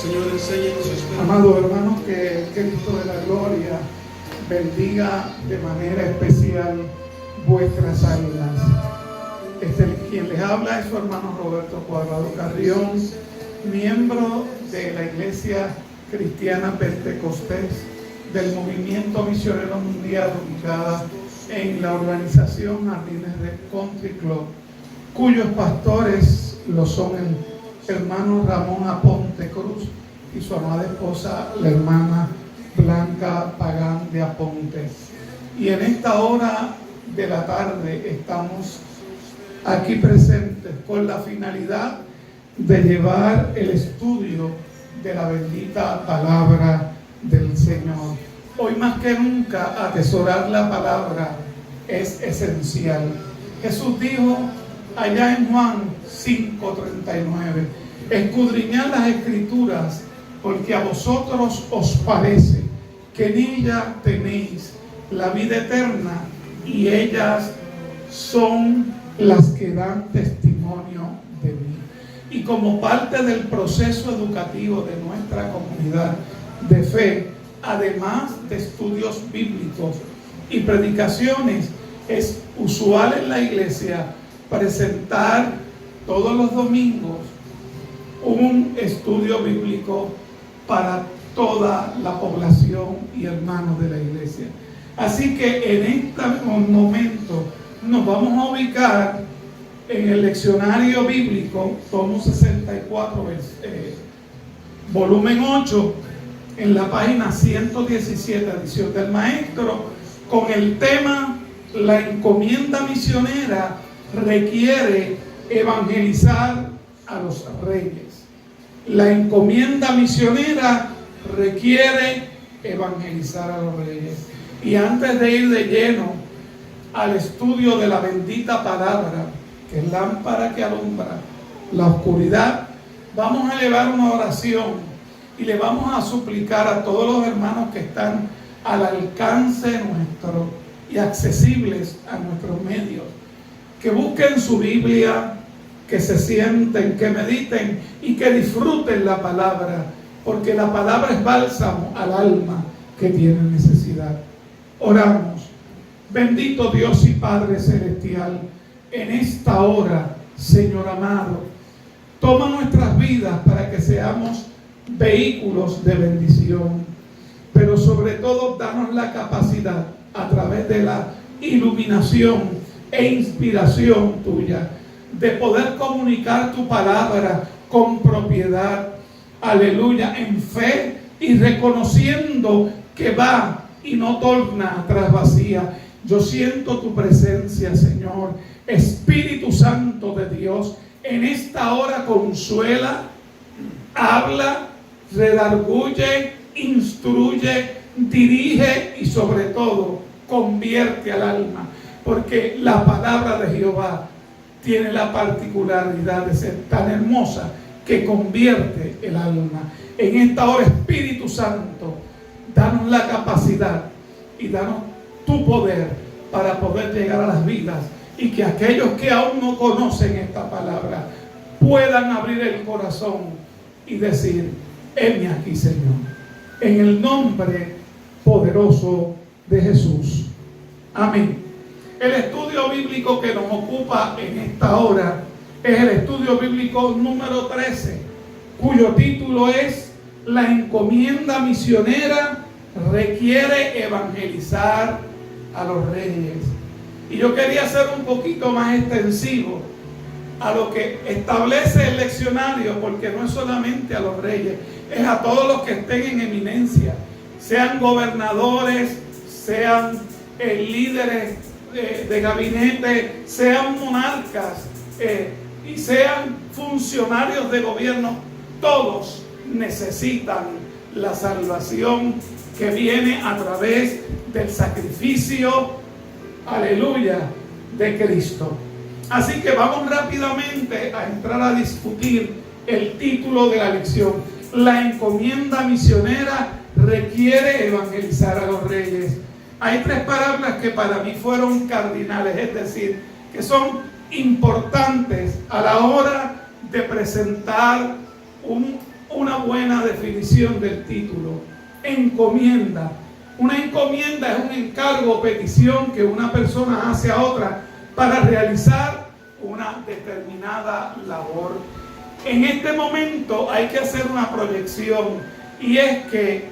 Señor, enséñanos a esperar. Amado hermano, que Cristo de la gloria bendiga de manera especial vuestras almas. Quien les habla es su hermano Roberto Cuadrado Carrión, miembro de la Iglesia Cristiana Pentecostés del Movimiento Misionero Mundial, ubicada en la urbanización Jardines de Country Club, cuyos pastores lo son el hermano Ramón Aponte Cruz y su amada esposa, la hermana Blanca Pagán de Aponte. Y en esta hora de la tarde estamos aquí presentes con la finalidad de llevar el estudio de la bendita palabra del Señor. Hoy más que nunca atesorar la palabra es esencial. Jesús dijo allá en Juan 5:39, escudriñad las Escrituras, porque a vosotros os parece que en ellas tenéis la vida eterna, y ellas son las que dan testimonio de mí. Y como parte del proceso educativo de nuestra comunidad de fe, además de estudios bíblicos y predicaciones, es usual en la iglesia presentar todos los domingos un estudio bíblico para toda la población y hermanos de la iglesia. Así que en este momento nos vamos a ubicar en el leccionario bíblico, tomo 64, volumen 8, en la página 117, edición del maestro, con el tema: la encomienda misionera requiere evangelizar a los reyes. La encomienda misionera requiere evangelizar a los reyes. Y antes de ir de lleno al estudio de la bendita palabra, que es lámpara que alumbra la oscuridad, vamos a elevar una oración y le vamos a suplicar a todos los hermanos que están al alcance nuestro y accesibles a nuestros medios, que busquen su Biblia, que se sienten, que mediten y que disfruten la palabra, porque la palabra es bálsamo al alma que tiene necesidad. Oramos. Bendito Dios y Padre Celestial, en esta hora, Señor amado, toma nuestras vidas para que seamos vehículos de bendición, pero sobre todo danos la capacidad, a través de la iluminación e inspiración tuya, de poder comunicar tu palabra con propiedad, aleluya, en fe y reconociendo que va y no torna atrás vacía. Yo siento tu presencia, Señor. Espíritu Santo de Dios, en esta hora consuela, habla, redarguye, instruye, dirige y sobre todo convierte al alma, porque la palabra de Jehová tiene la particularidad de ser tan hermosa que convierte el alma. En esta hora, Espíritu Santo, danos la capacidad y danos tu poder para poder llegar a las vidas, y que aquellos que aún no conocen esta palabra puedan abrir el corazón y decir: heme aquí, Señor, en el nombre poderoso de Jesús. Amén. El estudio bíblico que nos ocupa en esta hora es el estudio bíblico número 13, cuyo título es: la encomienda misionera requiere evangelizar a los reyes. Y yo quería ser un poquito más extensivo a lo que establece el leccionario, porque no es solamente a los reyes, es a todos los que estén en eminencia, sean gobernadores, sean líderes de gabinete, sean monarcas y sean funcionarios de gobierno. Todos necesitan la salvación que viene a través del sacrificio, aleluya, de Cristo. Así que vamos rápidamente a entrar a discutir el título de la lección: la encomienda misionera requiere evangelizar a los reyes. Hay tres palabras que para mí fueron cardinales, es decir, que son importantes a la hora de presentar un una buena definición del título: encomienda. Una encomienda es un encargo o petición que una persona hace a otra para realizar una determinada labor. En este momento hay que hacer una proyección, y es que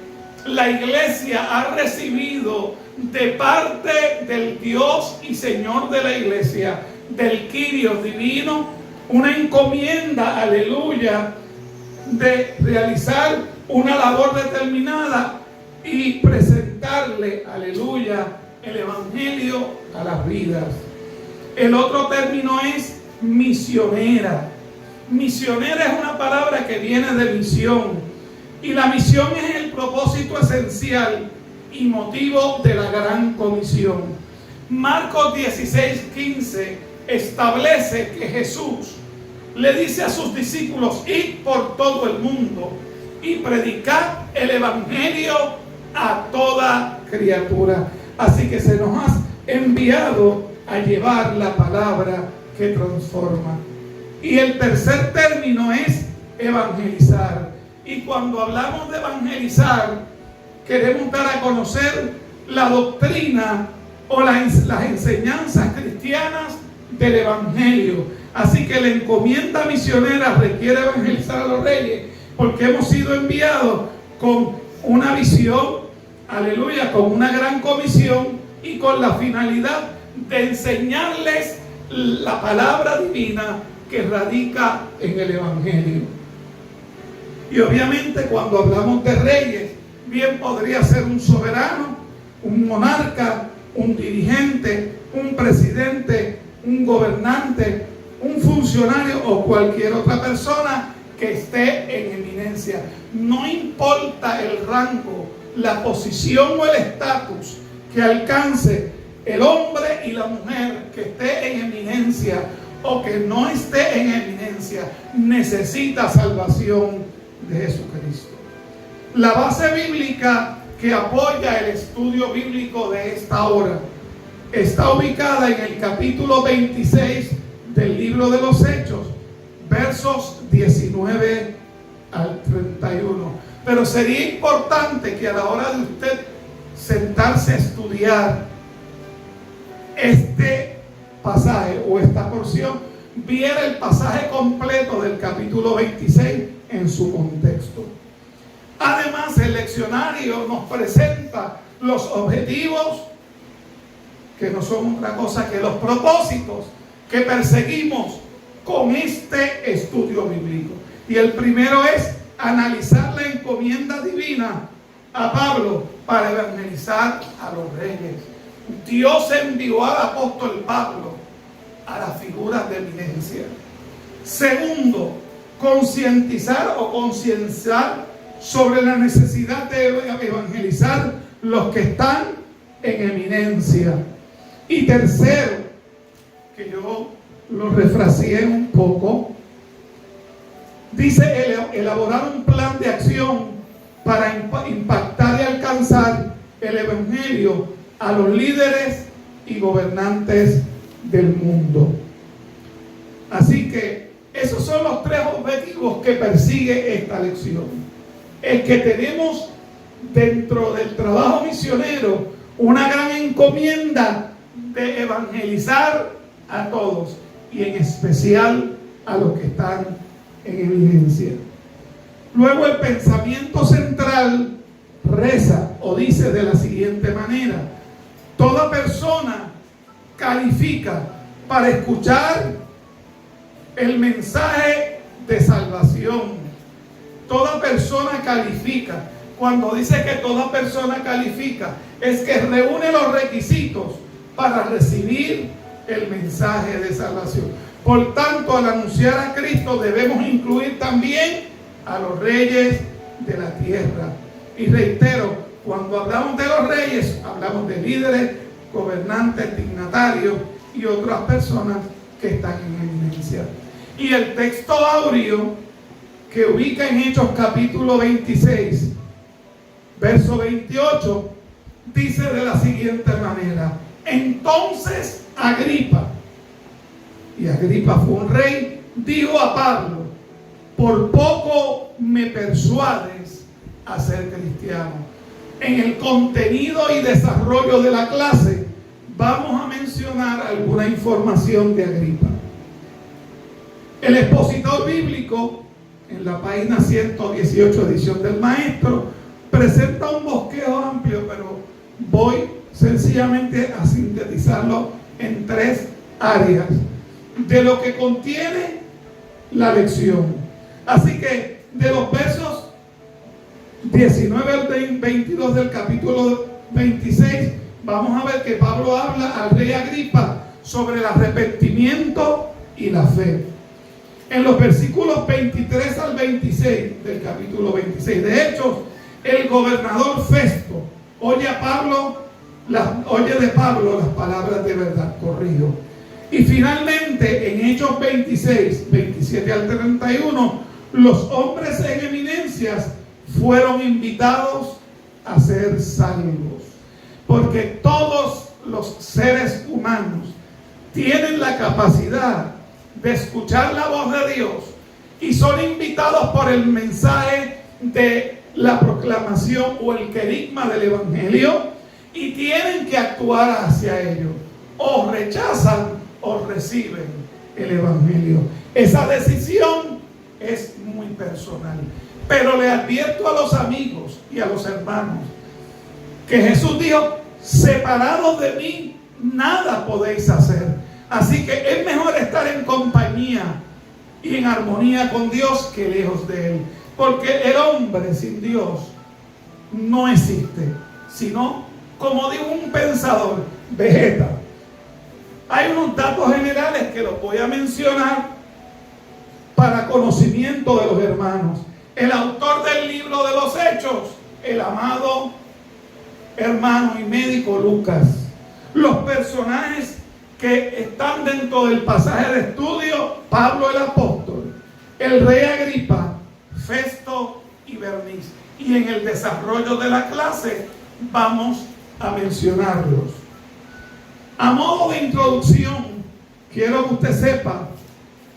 la iglesia ha recibido de parte del Dios y Señor de la iglesia, del Kyrios divino, una encomienda, aleluya, de realizar una labor determinada y presentarle, aleluya, el evangelio a las vidas. El otro término es misionera. Misionera es una palabra que viene de misión, y la misión es el propósito esencial y motivo de la gran comisión. Marcos 16:15 establece que Jesús le dice a sus discípulos: id por todo el mundo y predicad el evangelio a toda criatura. Así que se nos ha enviado a llevar la palabra que transforma. Y el tercer término es evangelizar. Y cuando hablamos de evangelizar, queremos dar a conocer la doctrina o las enseñanzas cristianas del evangelio. Así que la encomienda misionera requiere evangelizar a los reyes, porque hemos sido enviados con una visión, aleluya, con una gran comisión y con la finalidad de enseñarles la palabra divina que radica en el evangelio. Y obviamente cuando hablamos de reyes, bien podría ser un soberano, un monarca, un dirigente, un presidente, un gobernante, un funcionario o cualquier otra persona que esté en eminencia. No importa el rango, la posición o el estatus que alcance el hombre y la mujer que esté en eminencia o que no esté en eminencia, necesita salvación de Jesucristo. La base bíblica que apoya el estudio bíblico de esta hora está ubicada en el capítulo 26 del libro de los Hechos, versos 19 al 31. Pero sería importante que a la hora de usted sentarse a estudiar este pasaje o esta porción, viera el pasaje completo del capítulo 26 en su contexto. Además, el leccionario nos presenta los objetivos, que no son otra cosa que los propósitos que perseguimos con este estudio bíblico. Y el primero es analizar la encomienda divina a Pablo para evangelizar a los reyes. Dios envió al apóstol Pablo a las figuras de eminencia. Segundo, concientizar o concienciar sobre la necesidad de evangelizar los que están en eminencia. Y tercero, que yo lo refraseé un poco, dice elaborar un plan de acción para impactar y alcanzar el evangelio a los líderes y gobernantes del mundo. Así que esos son los tres objetivos que persigue esta lección. El que tenemos dentro del trabajo misionero una gran encomienda de evangelizar a todos, y en especial a los que están en eminencia. Luego el pensamiento central reza o dice de la siguiente manera: toda persona califica para escuchar el mensaje de salvación. Toda persona califica. Cuando dice que toda persona califica, es que reúne los requisitos para recibir el mensaje de salvación. Por tanto, al anunciar a Cristo debemos incluir también a los reyes de la tierra. Y reitero, cuando hablamos de los reyes, hablamos de líderes, gobernantes, dignatarios y otras personas que están en eminencia. Y el texto áureo que ubica en Hechos capítulo 26, verso 28, dice de la siguiente manera: entonces Agripa, y Agripa fue un rey, dijo a Pablo: por poco me persuades a ser cristiano? En el contenido y desarrollo de la clase vamos a mencionar alguna información de Agripa. El expositor bíblico, en la página 118, edición del Maestro, presenta un bosquejo amplio, pero voy sencillamente a sintetizarlo en 3 áreas de lo que contiene la lección. Así que de los versos 19 al 22 del capítulo 26, vamos a ver que Pablo habla al rey Agripa sobre el arrepentimiento y la fe. En los versículos 23 al 26 del capítulo 26 de Hechos, el gobernador Festo oye de Pablo las palabras de verdad, corrijo. Y finalmente, en Hechos 26, 27 al 31, los hombres en eminencias fueron invitados a ser salvos. Porque todos los seres humanos tienen la capacidad de escuchar la voz de Dios y son invitados por el mensaje de la proclamación o el querigma del Evangelio y tienen que actuar hacia ello. O rechazan o reciben el Evangelio. Esa decisión es muy personal. Pero le advierto a los amigos y a los hermanos que Jesús dijo: separados de mí, nada podéis hacer. Así que es mejor estar en compañía y en armonía con Dios que lejos de Él. Porque el hombre sin Dios no existe, sino, como dijo un pensador, vegeta. Hay unos datos generales que los voy a mencionar para conocimiento de los hermanos. El autor del libro de los Hechos, el amado hermano y médico Lucas. Los personajes que están dentro del pasaje de estudio: Pablo el apóstol, el rey Agripa, Festo y Bernice. Y en el desarrollo de la clase vamos a mencionarlos. A modo de introducción, quiero que usted sepa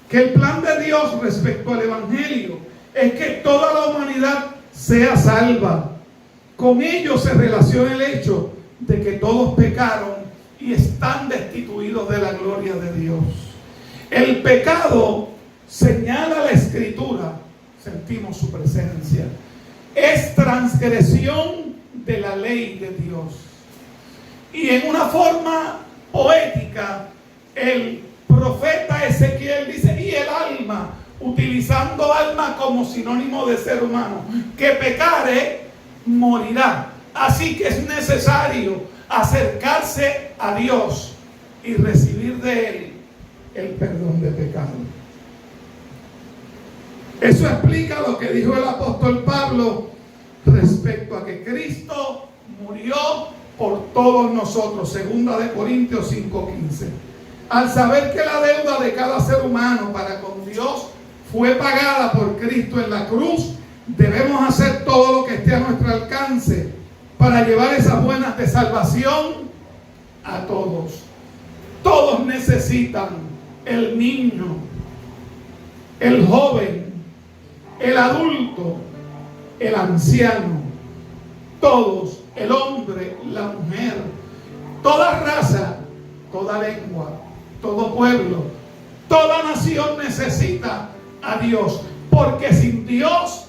que el plan de Dios respecto al Evangelio es que toda la humanidad sea salva. Con ello se relaciona el hecho de que todos pecaron y están destituidos de la gloria de Dios. El pecado, señala la Escritura, sentimos su presencia, es transgresión de la ley de Dios. Y en una forma poética, el profeta Ezequiel dice: y el alma, utilizando alma como sinónimo de ser humano, que pecare, morirá. Así que es necesario acercarse a Dios y recibir de Él el perdón de pecado. Eso explica lo que dijo el apóstol Pablo respecto a que Cristo murió por todos nosotros, 2 Corintios 5:15. Al saber que la deuda de cada ser humano para con Dios fue pagada por Cristo en la cruz, debemos hacer todo lo que esté a nuestro alcance para llevar esas buenas de salvación a todos. Todos necesitan: el niño, el joven, el adulto, el anciano, todos, el hombre, la mujer, toda raza, toda lengua, todo pueblo, toda nación necesita a Dios, porque sin Dios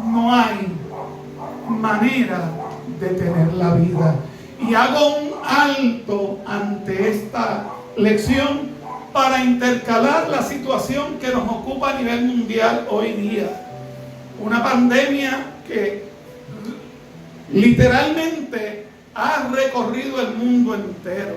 no hay manera de tener la vida. Y hago un alto ante esta lección para intercalar la situación que nos ocupa a nivel mundial hoy día. Una pandemia que literalmente ha recorrido el mundo entero.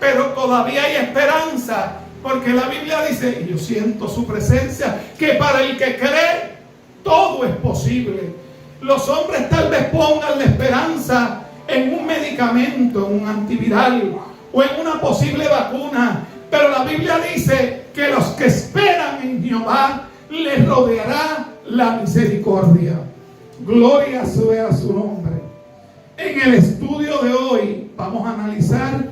Pero todavía hay esperanza, porque la Biblia dice, y yo siento su presencia, que para el que cree todo es posible. Los hombres tal vez pongan la esperanza en un medicamento, en un antiviral o en una posible vacuna, pero la Biblia dice que los que esperan en Jehová les rodeará la misericordia. Gloria sea su nombre. En el estudio de hoy vamos a analizar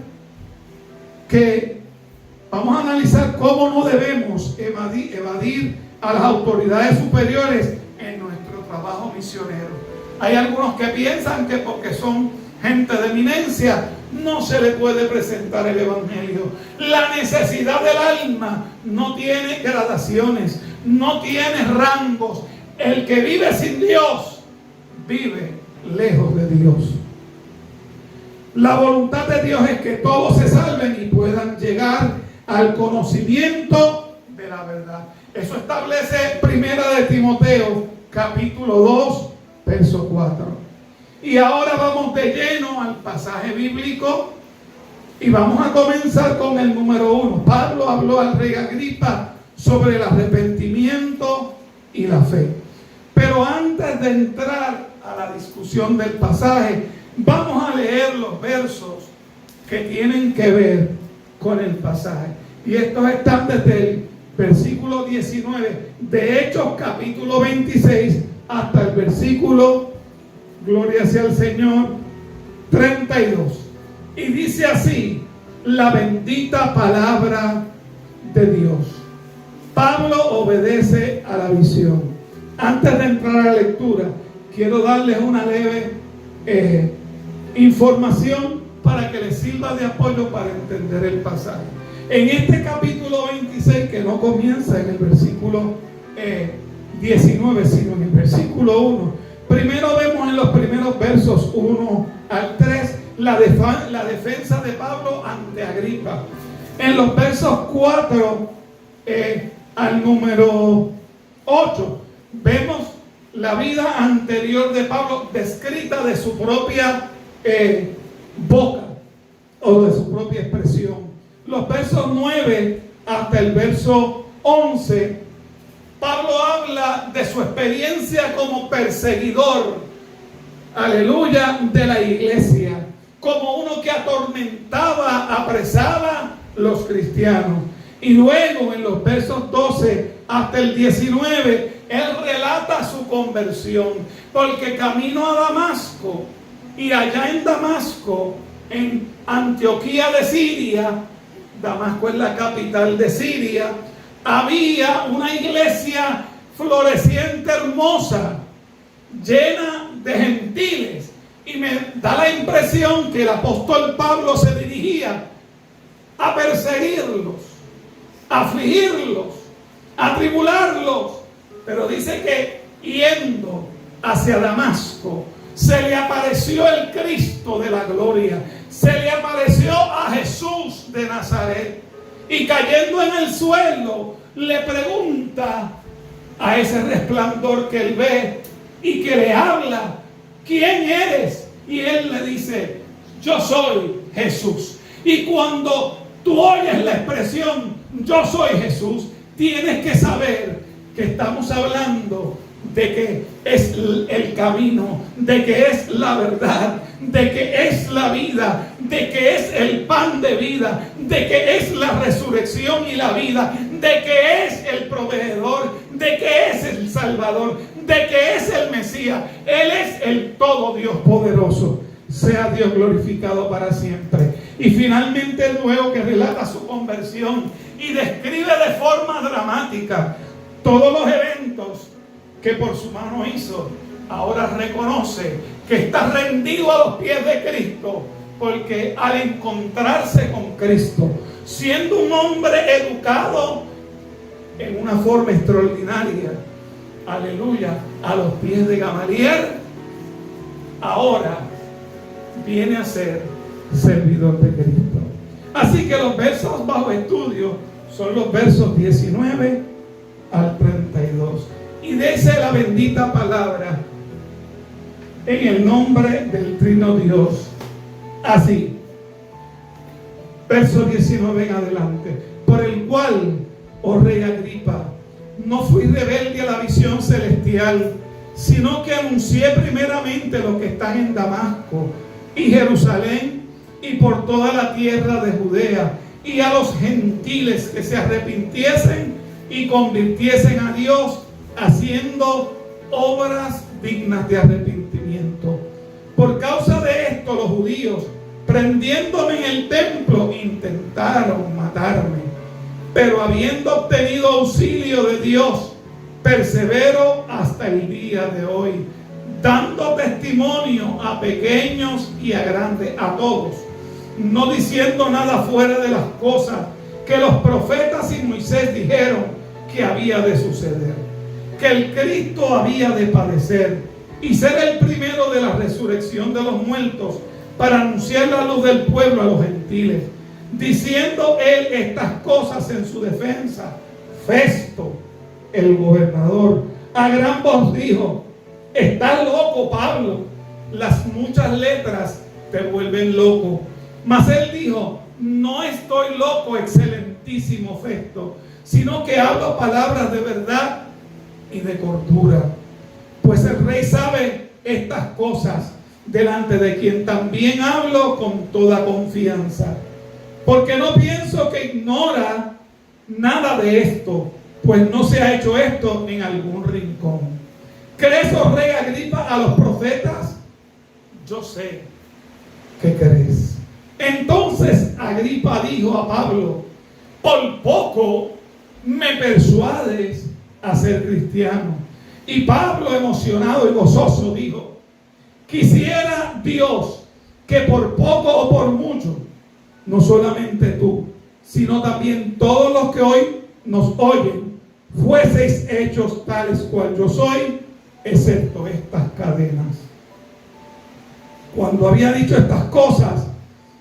cómo no debemos evadir a las autoridades superiores en nuestro trabajo misionero. Hay algunos que piensan que porque son gente de eminencia no se le puede presentar el evangelio. La necesidad del alma no tiene gradaciones, no tiene rangos. El que vive sin Dios vive lejos de Dios. La voluntad de Dios es que todos se salven y puedan llegar al conocimiento de la verdad. Eso establece 1 de Timoteo, capítulo 2, verso 4. Y ahora vamos de lleno al pasaje bíblico y vamos a comenzar con el número 1. Pablo habló al rey Agripa sobre el arrepentimiento y la fe. Pero antes de entrar a la discusión del pasaje, vamos a leer los versos que tienen que ver con el pasaje. Y estos están desde el versículo 19 de Hechos capítulo 26 hasta el versículo, gloria sea al Señor, 32. Y dice así la bendita palabra de Dios. Pablo obedece a la visión. Antes de entrar a la lectura, quiero darles una leve información para que les sirva de apoyo para entender el pasaje. En este capítulo 26, que no comienza en el versículo 19, sino en el versículo 1, primero vemos en los primeros versos 1 al 3 la defensa de Pablo ante Agripa. En los versos 4 al número 8 vemos la vida anterior de Pablo descrita de su propia boca o de su propia expresión. Los versos 9 hasta el verso 11, Pablo habla de su experiencia como perseguidor, aleluya, de la iglesia, como uno que atormentaba, apresaba los cristianos. Y luego en los versos 12 hasta el 19, él relata su conversión, porque camino a Damasco, y allá en Damasco, en Antioquía de Siria, Damasco es la capital de Siria, había una iglesia floreciente, hermosa, llena de gentiles. Y me da la impresión que el apóstol Pablo se dirigía a perseguirlos, a afligirlos, a atribularlos. Pero dice que yendo hacia Damasco, se le apareció el Cristo de la gloria, se le apareció a Jesús de Nazaret, y cayendo en el suelo le pregunta a ese resplandor que él ve y que le habla: ¿quién eres? Y él le dice: yo soy Jesús. Y cuando tú oyes la expresión yo soy Jesús, tienes que saber que estamos hablando de que es el camino, de que es la verdad, de que es la vida, de que es el pan de vida, de que es la resurrección y la vida, de que es el proveedor, de que es el Salvador, de que es el Mesías. Él es el todo Dios poderoso. Sea Dios glorificado para siempre. Y finalmente, luego que relata su conversión y describe de forma dramática todos los eventos que por su mano hizo, ahora reconoce que está rendido a los pies de Cristo, porque al encontrarse con Cristo, siendo un hombre educado en una forma extraordinaria, aleluya, a los pies de Gamaliel, ahora viene a ser servidor de Cristo. Así que los versos bajo estudio son los versos 19 al 32. Y dice la bendita palabra en el nombre del Trino Dios así. Verso 19 en adelante. Por el cual, oh rey Agripa, no fui rebelde a la visión celestial, sino que anuncié primeramente lo que están en Damasco y Jerusalén y por toda la tierra de Judea, y a los gentiles que se arrepintiesen y convirtiesen a Dios, haciendo obras dignas de arrepentimiento. Por causa de esto, los judíos, prendiéndome en el templo, intentaron matarme, pero habiendo obtenido auxilio de Dios, persevero hasta el día de hoy, dando testimonio a pequeños y a grandes, a todos, no diciendo nada fuera de las cosas que los profetas y Moisés dijeron que había de suceder, que el Cristo había de padecer y ser el primero de la resurrección de los muertos, para anunciar la luz del pueblo a los gentiles. Diciendo él estas cosas en su defensa, Festo, el gobernador, a gran voz dijo: estás loco, Pablo, las muchas letras te vuelven loco. Mas él dijo: no estoy loco, excelentísimo Festo, sino que hablo palabras de verdad y de cordura. Pues el rey sabe estas cosas, delante de quien también hablo con toda confianza. Porque no pienso que ignora nada de esto, pues no se ha hecho esto en algún rincón. ¿Crees, oh rey Agripa, a los profetas? Yo sé que crees. Entonces Agripa dijo a Pablo: por poco me persuades a ser cristiano. Y Pablo, emocionado y gozoso, dijo: quisiera Dios que por poco o por mucho, no solamente tú, sino también todos los que hoy nos oyen, fueseis hechos tales cual yo soy, excepto estas cadenas. Cuando había dicho estas cosas,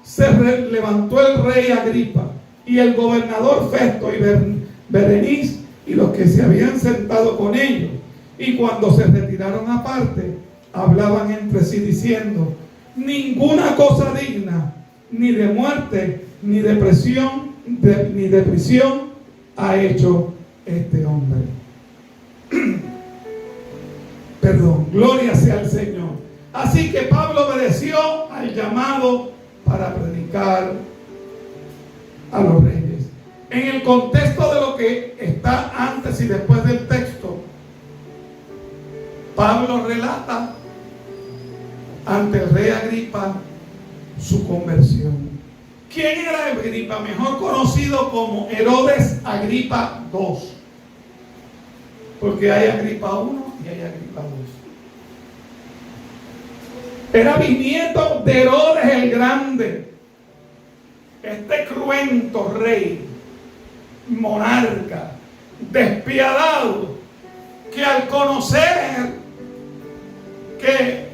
se levantó el rey Agripa y el gobernador Festo y Berenice y los que se habían sentado con ellos, y cuando se retiraron aparte, hablaban entre sí diciendo: ninguna cosa digna ni de muerte ni de prisión ha hecho este hombre. Perdón, gloria sea al Señor. Así que Pablo obedeció al llamado para predicar a los reyes. En el contexto de lo que está antes y después del texto, Pablo relata ante el rey Agripa su conversión. ¿Quién era Agripa? Mejor conocido como Herodes Agripa II, porque hay Agripa I y hay Agripa II. Era bisnieto de Herodes el Grande, este cruento rey, monarca, despiadado, que al conocer que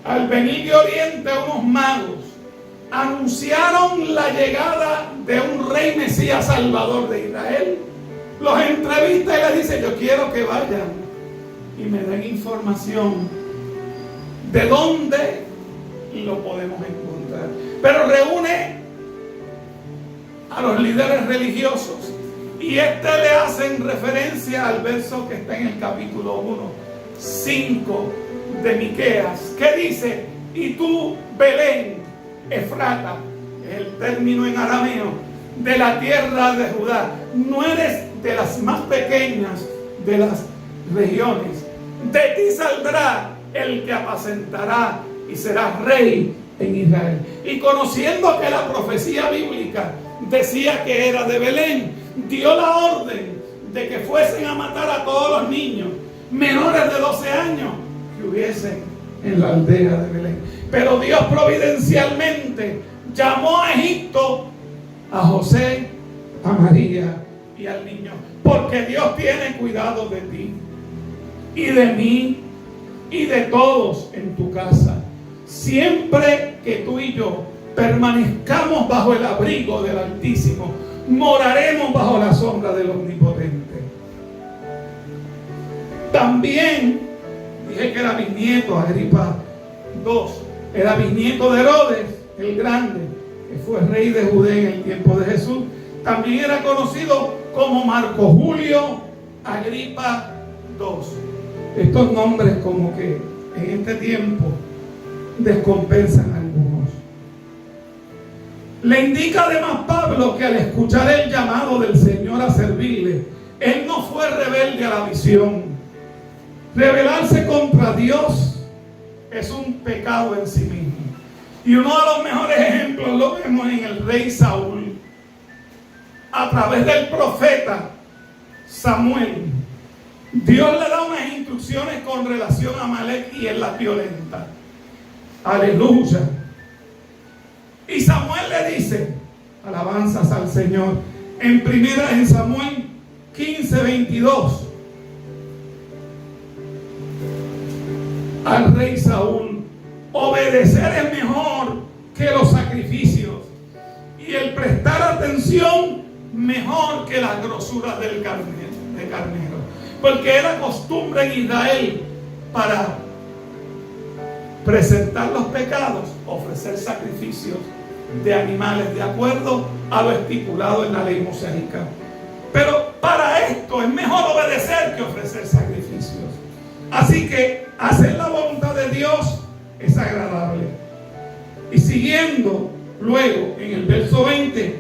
al venir de Oriente unos magos anunciaron la llegada de un rey Mesías Salvador de Israel, los entrevista y le dice: yo quiero que vayan y me den información de dónde lo podemos encontrar. Pero reúne a los líderes religiosos y le hacen referencia al verso que está en el capítulo 1, 5 de Miqueas, que dice: y tú, Belén, Efrata, es el término en arameo, de la tierra de Judá, no eres de las más pequeñas de las regiones, de ti saldrá el que apacentará y será rey en Israel. Y conociendo que la profecía bíblica decía que era de Belén, dio la orden de que fuesen a matar a todos los niños menores de 12 años que hubiesen en la aldea de Belén. Pero Dios providencialmente llamó a Egipto a José, a María y al niño, porque Dios tiene cuidado de ti y de mí y de todos en tu casa, siempre que tú y yo permanezcamos bajo el abrigo del Altísimo, moraremos bajo la sombra del Omnipotente. También dije que era bisnieto, Agripa II, era bisnieto de Herodes el Grande, que fue rey de Judea en el tiempo de Jesús. También era conocido como Marco Julio Agripa II. Estos nombres como que en este tiempo descompensan a algunos. Le indica además Pablo que al escuchar el llamado del Señor a servirle, él no fue rebelde a la visión. Rebelarse contra Dios es un pecado en sí mismo. Y uno de los mejores ejemplos lo vemos en el rey Saúl, a través del profeta Samuel, Dios le da unas instrucciones con relación a Amalek y él las violenta. Aleluya. Y Samuel le dice, alabanzas al Señor, en Samuel 15:22, al rey Saúl: obedecer es mejor que los sacrificios, y el prestar atención mejor que las grosuras del carnero. Porque era costumbre en Israel, para presentar los pecados, ofrecer sacrificios de animales de acuerdo a lo estipulado en la ley mosaica. Pero para esto es mejor obedecer que ofrecer sacrificios. Así que hacer la voluntad de Dios es agradable. Y siguiendo luego en el verso 20,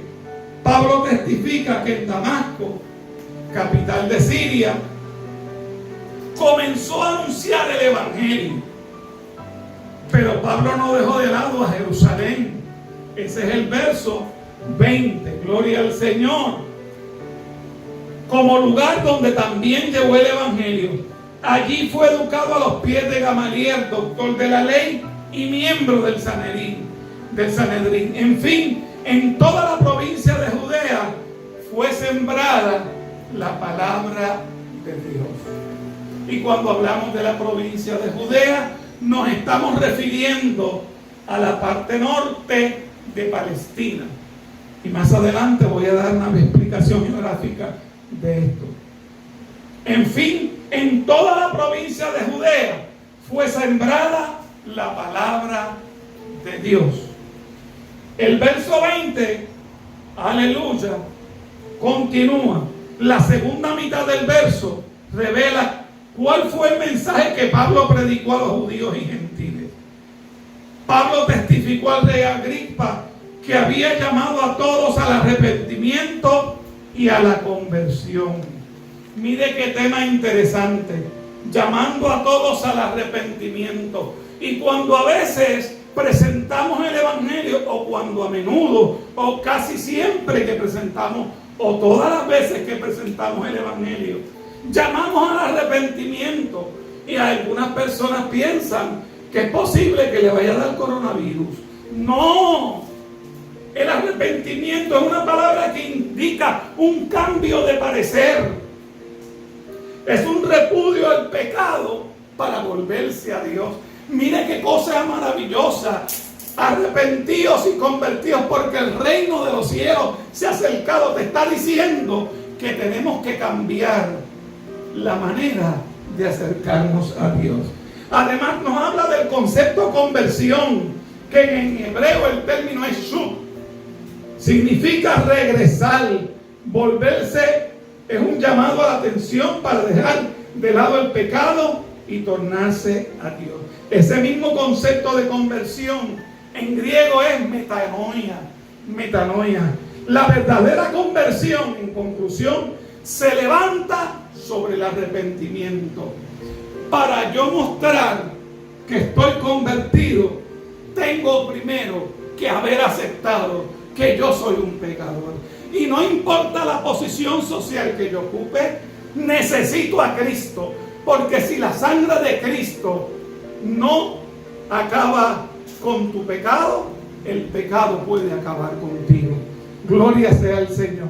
Pablo testifica que en Damasco, capital de Siria, comenzó a anunciar el evangelio. Pero Pablo no dejó de lado a Jerusalén. Ese es el verso 20. Gloria al Señor. Como lugar donde también llevó el evangelio. Allí fue educado a los pies de Gamaliel, doctor de la ley y miembro del Sanedrín. En fin, en toda la provincia de Judea fue sembrada la palabra de Dios. Y cuando hablamos de la provincia de Judea, nos estamos refiriendo a la parte norte de Palestina. Y más adelante voy a dar una explicación geográfica de esto. En fin, en toda la provincia de Judea fue sembrada la palabra de Dios. El verso 20, aleluya, continúa. La segunda mitad del verso revela cuál fue el mensaje que Pablo predicó a los judíos y gentiles. Pablo testificó al rey Agripa que había llamado a todos al arrepentimiento y a la conversión. Mire qué tema interesante. Llamando a todos al arrepentimiento. Y cuando a veces presentamos el evangelio, o cuando a menudo, o casi siempre que presentamos, o todas las veces que presentamos el evangelio, llamamos al arrepentimiento, y algunas personas piensan que es posible que le vaya a dar coronavirus. No, el arrepentimiento es una palabra que indica un cambio de parecer. Es un repudio al pecado para volverse a Dios. Mire qué cosa maravillosa. Arrepentidos y convertidos porque el reino de los cielos se ha acercado. Te está diciendo que tenemos que cambiar la manera de acercarnos a Dios. Además nos habla del concepto conversión, que en hebreo el término es shub. Significa regresar, volverse. Es un llamado a la atención para dejar de lado el pecado y tornarse a Dios. Ese mismo concepto de conversión en griego es metanoia. La verdadera conversión, en conclusión, se levanta sobre el arrepentimiento. Para yo mostrar que estoy convertido, tengo primero que haber aceptado que yo soy un pecador. Y no importa la posición social que yo ocupe, necesito a Cristo. Porque si la sangre de Cristo no acaba con tu pecado, el pecado puede acabar contigo. Gloria sea al Señor.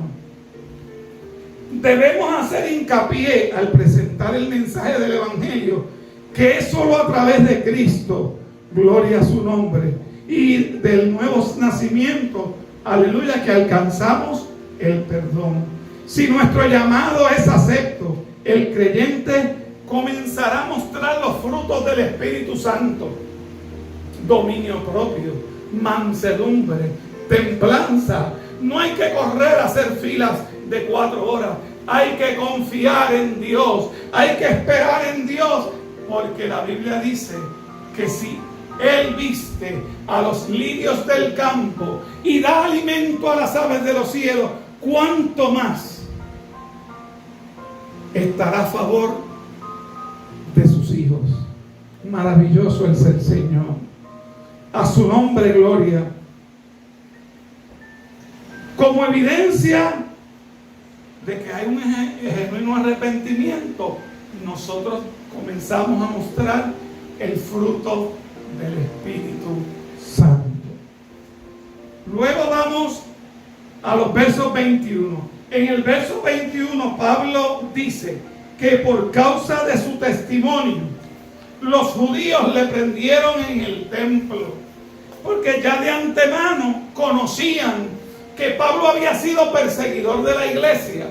Debemos hacer hincapié al presentar el mensaje del Evangelio, que es solo a través de Cristo, gloria a su nombre, y del nuevo nacimiento, aleluya, que alcanzamos el perdón. Si nuestro llamado es acepto, el creyente comenzará a mostrar los frutos del Espíritu Santo: dominio propio, mansedumbre, templanza. No hay que correr a hacer filas de 4 horas. Hay que confiar en Dios. Hay que esperar en Dios. Porque la Biblia dice que si Él viste a los lirios del campo y da alimento a las aves de los cielos, ¿cuánto más estará a favor de sus hijos? Maravilloso es el Señor. A su nombre gloria. Como evidencia de que hay un genuino arrepentimiento, nosotros comenzamos a mostrar el fruto del Espíritu Santo. Luego vamos a los versos 21. En el verso 21 Pablo dice que por causa de su testimonio los judíos le prendieron en el templo, porque ya de antemano conocían que Pablo había sido perseguidor de la iglesia.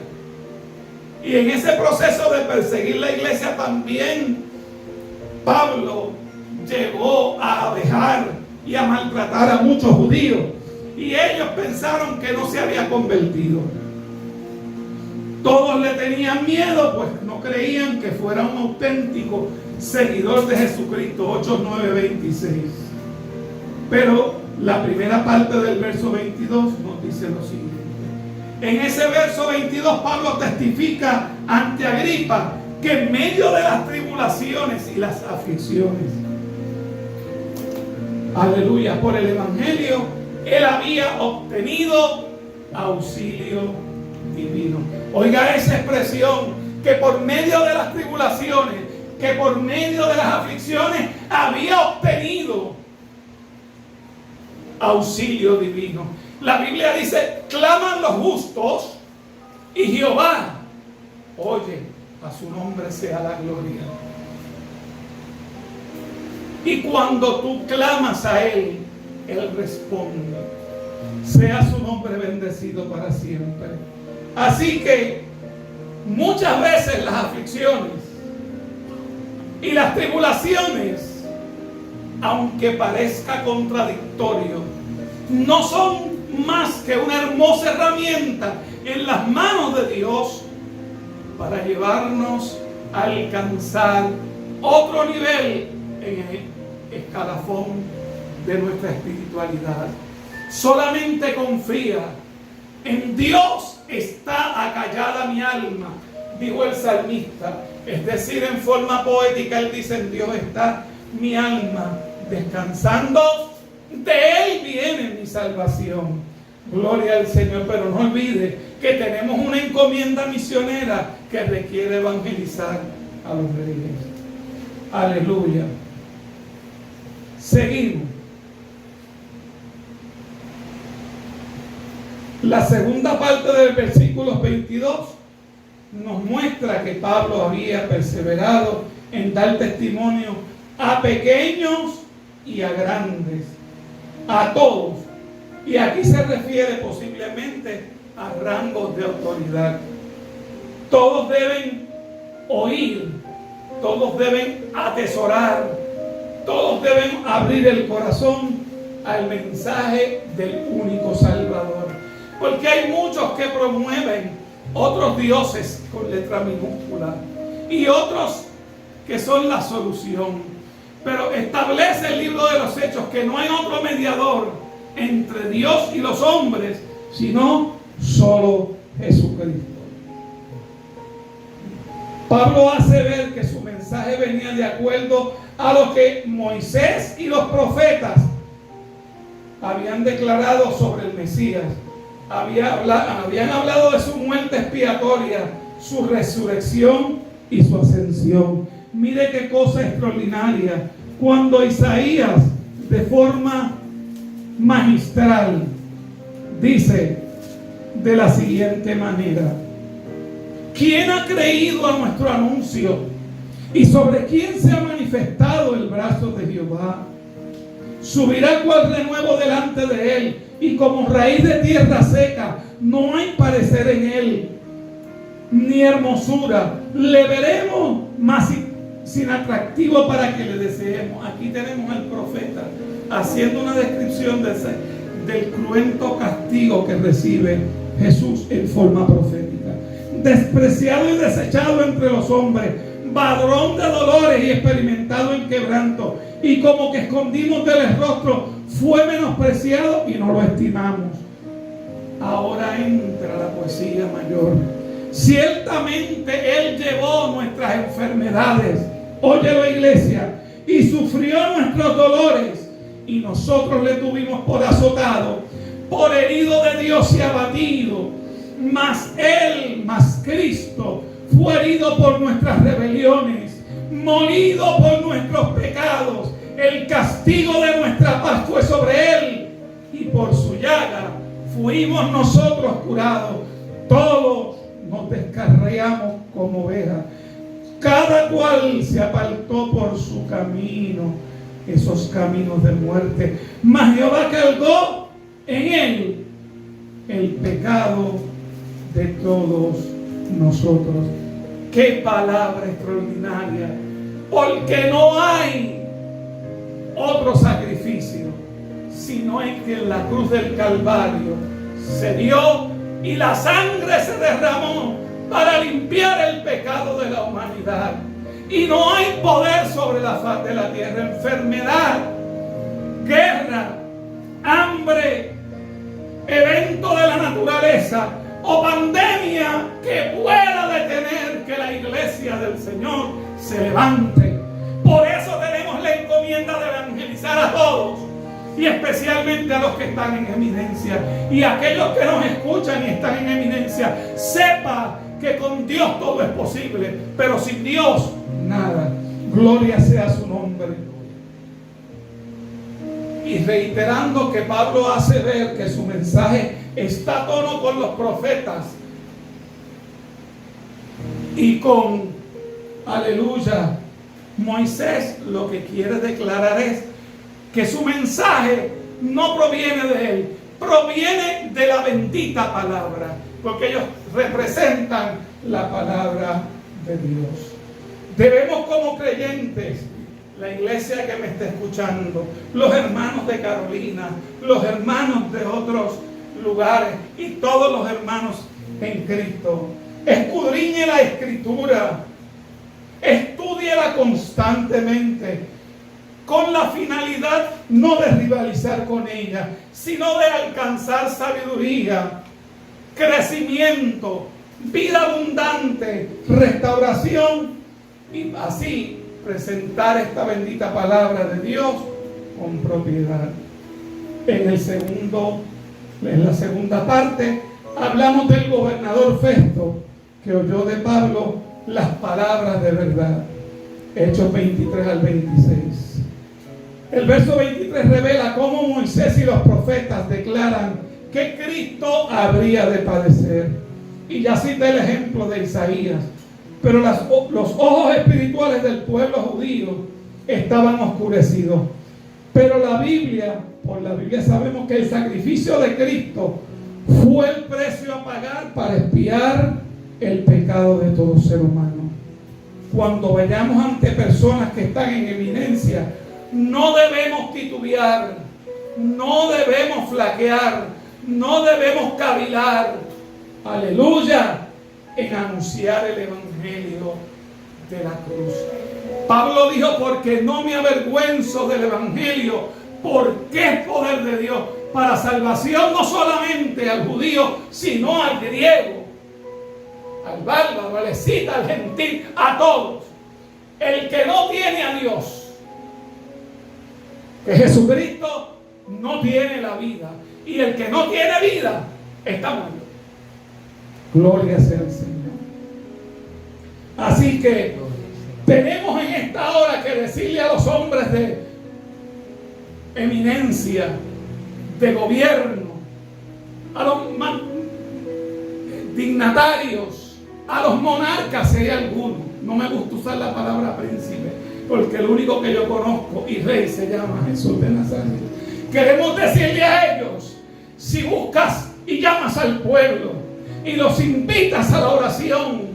Y en ese proceso de perseguir la iglesia también Pablo llegó a dejar y a maltratar a muchos judíos. Y ellos pensaron que no se había convertido. Todos le tenían miedo, pues no creían que fuera un auténtico seguidor de Jesucristo. 8, 9, 26. Pero la primera parte del verso 22 nos dice lo siguiente. En ese verso 22 Pablo testifica ante Agripa que en medio de las tribulaciones y las aflicciones, aleluya, por el evangelio, él había obtenido auxilio divino. Oiga esa expresión, que por medio de las tribulaciones, que por medio de las aflicciones había obtenido auxilio divino. La Biblia dice: claman los justos y Jehová oye, a su nombre sea la gloria. Y cuando tú clamas a Él, Él responde. Sea su nombre bendecido para siempre. Así que muchas veces las aflicciones y las tribulaciones, aunque parezca contradictorio, no son más que una hermosa herramienta en las manos de Dios para llevarnos a alcanzar otro nivel en el escalafón de nuestra espiritualidad. Solamente confía. En Dios está acallada mi alma, dijo el salmista. Es decir, en forma poética él dice: en Dios está mi alma descansando, de Él viene mi salvación. Gloria al Señor. Pero no olvide que tenemos una encomienda misionera que requiere evangelizar a los reyes. Aleluya. Seguimos. La segunda parte del versículo 22 nos muestra que Pablo había perseverado en dar testimonio a pequeños y a grandes, a todos. Y aquí se refiere posiblemente a rangos de autoridad. Todos deben oír, todos deben atesorar, todos deben abrir el corazón al mensaje del único Salvador. Porque hay muchos que promueven otros dioses con letra minúscula y otros que son la solución. Pero establece el libro de los Hechos que no hay otro mediador entre Dios y los hombres, sino solo Jesucristo. Pablo hace ver que su mensaje venía de acuerdo a lo que Moisés y los profetas habían declarado sobre el Mesías. Habían hablado de su muerte expiatoria, su resurrección y su ascensión. Mire qué cosa extraordinaria. Cuando Isaías, de forma magistral, dice de la siguiente manera: ¿quién ha creído a nuestro anuncio? ¿Y sobre quién se ha manifestado el brazo de Jehová? Subirá cual renuevo delante de él, y como raíz de tierra seca, no hay parecer en él, ni hermosura. Le veremos, mas sin atractivo para que le deseemos. Aquí tenemos al profeta haciendo una descripción del cruento castigo que recibe Jesús en forma profética. Despreciado y desechado entre los hombres, varón de dolores y experimentado en quebranto, y como que escondimos del rostro, fue menospreciado y no lo estimamos. Ahora entra la poesía mayor. Ciertamente Él llevó nuestras enfermedades, óyelo iglesia, y sufrió nuestros dolores, y nosotros le tuvimos por azotado, por herido de Dios y abatido. Mas Él, mas Cristo, fue herido por nuestras rebeliones, molido por nuestros pecados. El castigo de nuestra paz fue sobre él, y por su llaga fuimos nosotros curados. Todos nos descarriamos como ovejas, cada cual se apartó por su camino, esos caminos de muerte. Mas Jehová cargó en él el pecado de todos nosotros. ¡Qué palabra extraordinaria! Porque no hay otro sacrificio, sino en que en la cruz del Calvario se dio y la sangre se derramó para limpiar el pecado de la humanidad. Y no hay poder sobre la faz de la tierra, enfermedad, guerra, hambre, evento de la naturaleza o pandemia que pueda detener que la iglesia del Señor se levante. Por eso tenemos la encomienda de evangelizar a todos, y especialmente a los que están en eminencia. Y aquellos que nos escuchan y están en eminencia, sepa que con Dios todo es posible, pero sin Dios nada. Gloria sea su nombre. Y reiterando que Pablo hace ver que su mensaje está a tono con los profetas y con, aleluya, Moisés, lo que quiere declarar es que su mensaje no proviene de él, proviene de la bendita palabra, porque ellos representan la palabra de Dios. Debemos como creyentes, la iglesia que me está escuchando, los hermanos de Carolina, los hermanos de otros lugares y todos los hermanos en Cristo, escudriñe la Escritura, estúdiela constantemente, con la finalidad no de rivalizar con ella, sino de alcanzar sabiduría, crecimiento, vida abundante, restauración, y así presentar esta bendita palabra de Dios con propiedad. En la segunda parte hablamos del gobernador Festo, que oyó de Pablo las palabras de verdad. Hechos 23 al 26. El verso 23 revela cómo Moisés y los profetas declaran que Cristo habría de padecer. Y ya cité el ejemplo de Isaías. Pero los ojos espirituales del pueblo judío estaban oscurecidos. Pero por la Biblia sabemos que el sacrificio de Cristo fue el precio a pagar para expiar el pecado de todo ser humano. Cuando vayamos ante personas que están en eminencia, no debemos titubear, no debemos flaquear, no debemos cavilar, aleluya, en anunciar el evangelio de la cruz. Pablo dijo: porque no me avergüenzo del evangelio, porque es poder de Dios para salvación no solamente al judío, sino al griego, al bárbaro, al escita, al gentil, a todos. El que no tiene a Dios, que Jesucristo, no tiene la vida, y el que no tiene vida está muerto. Gloria sea al Señor. Así que tenemos en esta hora que decirle a los hombres de eminencia, de gobierno, a los dignatarios, a los monarcas, si hay alguno. No me gusta usar la palabra príncipe, porque el único que yo conozco y rey se llama Jesús de Nazaret. Queremos decirle a ellos: si buscas y llamas al pueblo y los invitas a la oración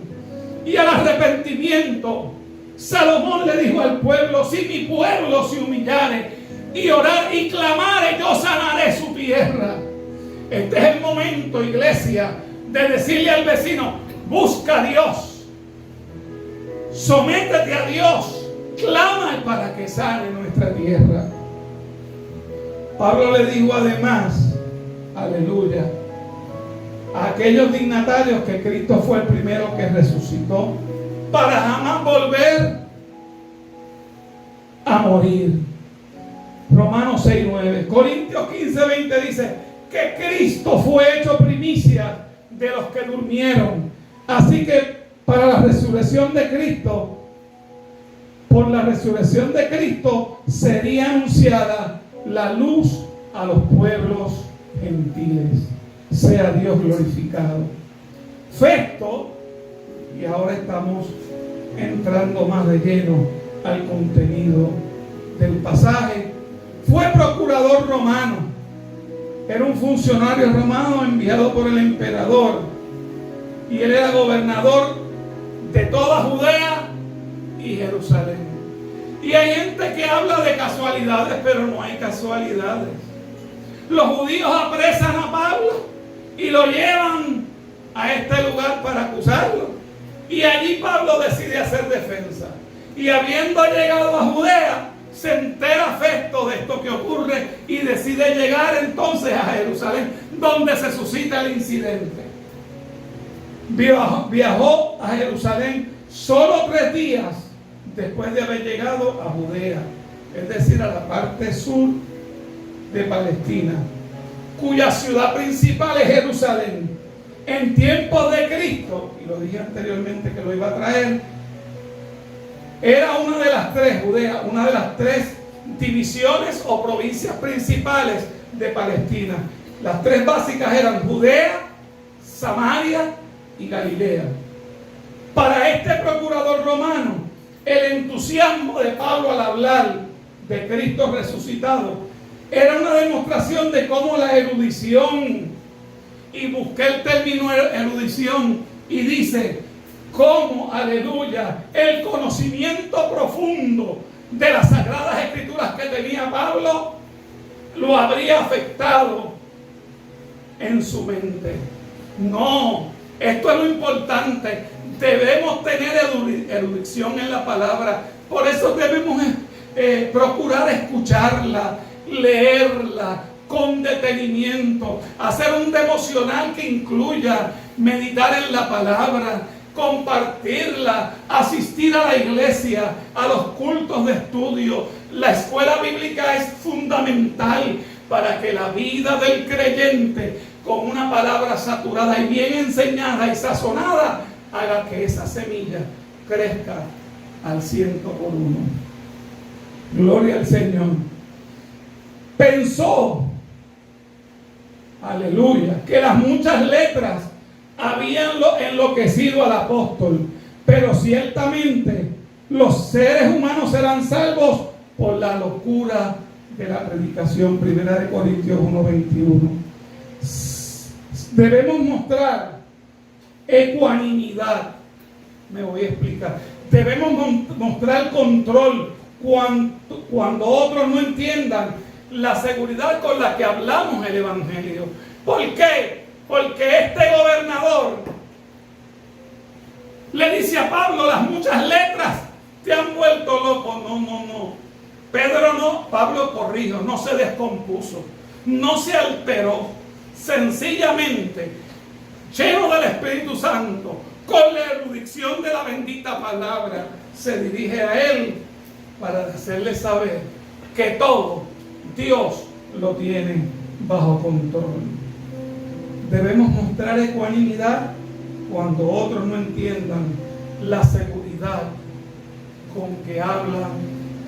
y al arrepentimiento, Salomón le dijo al pueblo: si mi pueblo se humillare y orar y clamare, yo sanaré su tierra. Este es el momento, iglesia, de decirle al vecino: busca a Dios, sométete a Dios, clama para que sane nuestra tierra. Pablo le dijo además, aleluya, a aquellos dignatarios que Cristo fue el primero que resucitó para jamás volver a morir. Romanos 6:9. Corintios 15:20 dice que Cristo fue hecho primicia de los que durmieron. Así que para la resurrección de Cristo, por la resurrección de Cristo sería anunciada la luz a los pueblos gentiles. Sea Dios glorificado. Festo, y ahora estamos entrando más de lleno al contenido del pasaje, fue procurador romano. Era un funcionario romano enviado por el emperador, y él era gobernador de toda Judea y Jerusalén. Y hay gente que habla de casualidades, pero no hay casualidades. Los judíos apresan a Pablo y lo llevan a este lugar para acusarlo. Y allí Pablo decide hacer defensa. Y habiendo llegado a Judea, se entera Festo de esto que ocurre y decide llegar entonces a Jerusalén, donde se suscita el incidente. Viajó a Jerusalén solo 3 días después de haber llegado a Judea, es decir, a la parte sur de Palestina, cuya ciudad principal es Jerusalén. En tiempos de Cristo, y lo dije anteriormente que lo iba a traer, era una de las 3, Judea, una de las 3 divisiones o provincias principales de Palestina. Las 3 básicas eran Judea, Samaria y Galilea. Para este procurador romano, el entusiasmo de Pablo al hablar de Cristo resucitado era una demostración de cómo la erudición, y busqué el término erudición, y dice cómo, aleluya, el conocimiento profundo de las Sagradas Escrituras que tenía Pablo lo habría afectado en su mente. No, esto es lo importante. Debemos tener erudición en la palabra. Por eso debemos procurar escucharla, leerla con detenimiento, hacer un devocional que incluya meditar en la palabra, compartirla, asistir a la iglesia, a los cultos de estudio. La escuela bíblica es fundamental para que la vida del creyente, con una palabra saturada y bien enseñada y sazonada, haga que esa semilla crezca al 100 por 1. Gloria al Señor. Pensó, aleluya, que las muchas letras habían enloquecido al apóstol, pero ciertamente los seres humanos serán salvos por la locura de la predicación. 1 Corintios 1:21. Debemos mostrar ecuanimidad. Me voy a explicar. Debemos mostrar control cuando otros no entiendan la seguridad con la que hablamos el evangelio. ¿Por qué? Porque este gobernador le dice a Pablo: las muchas letras te han vuelto loco. No. Pedro no, Pablo corrijo, no se descompuso, no se alteró. Sencillamente, lleno del Espíritu Santo, con la erudición de la bendita palabra, se dirige a él para hacerle saber que todo Dios lo tiene bajo control. Debemos mostrar ecuanimidad cuando otros no entiendan la seguridad con que hablan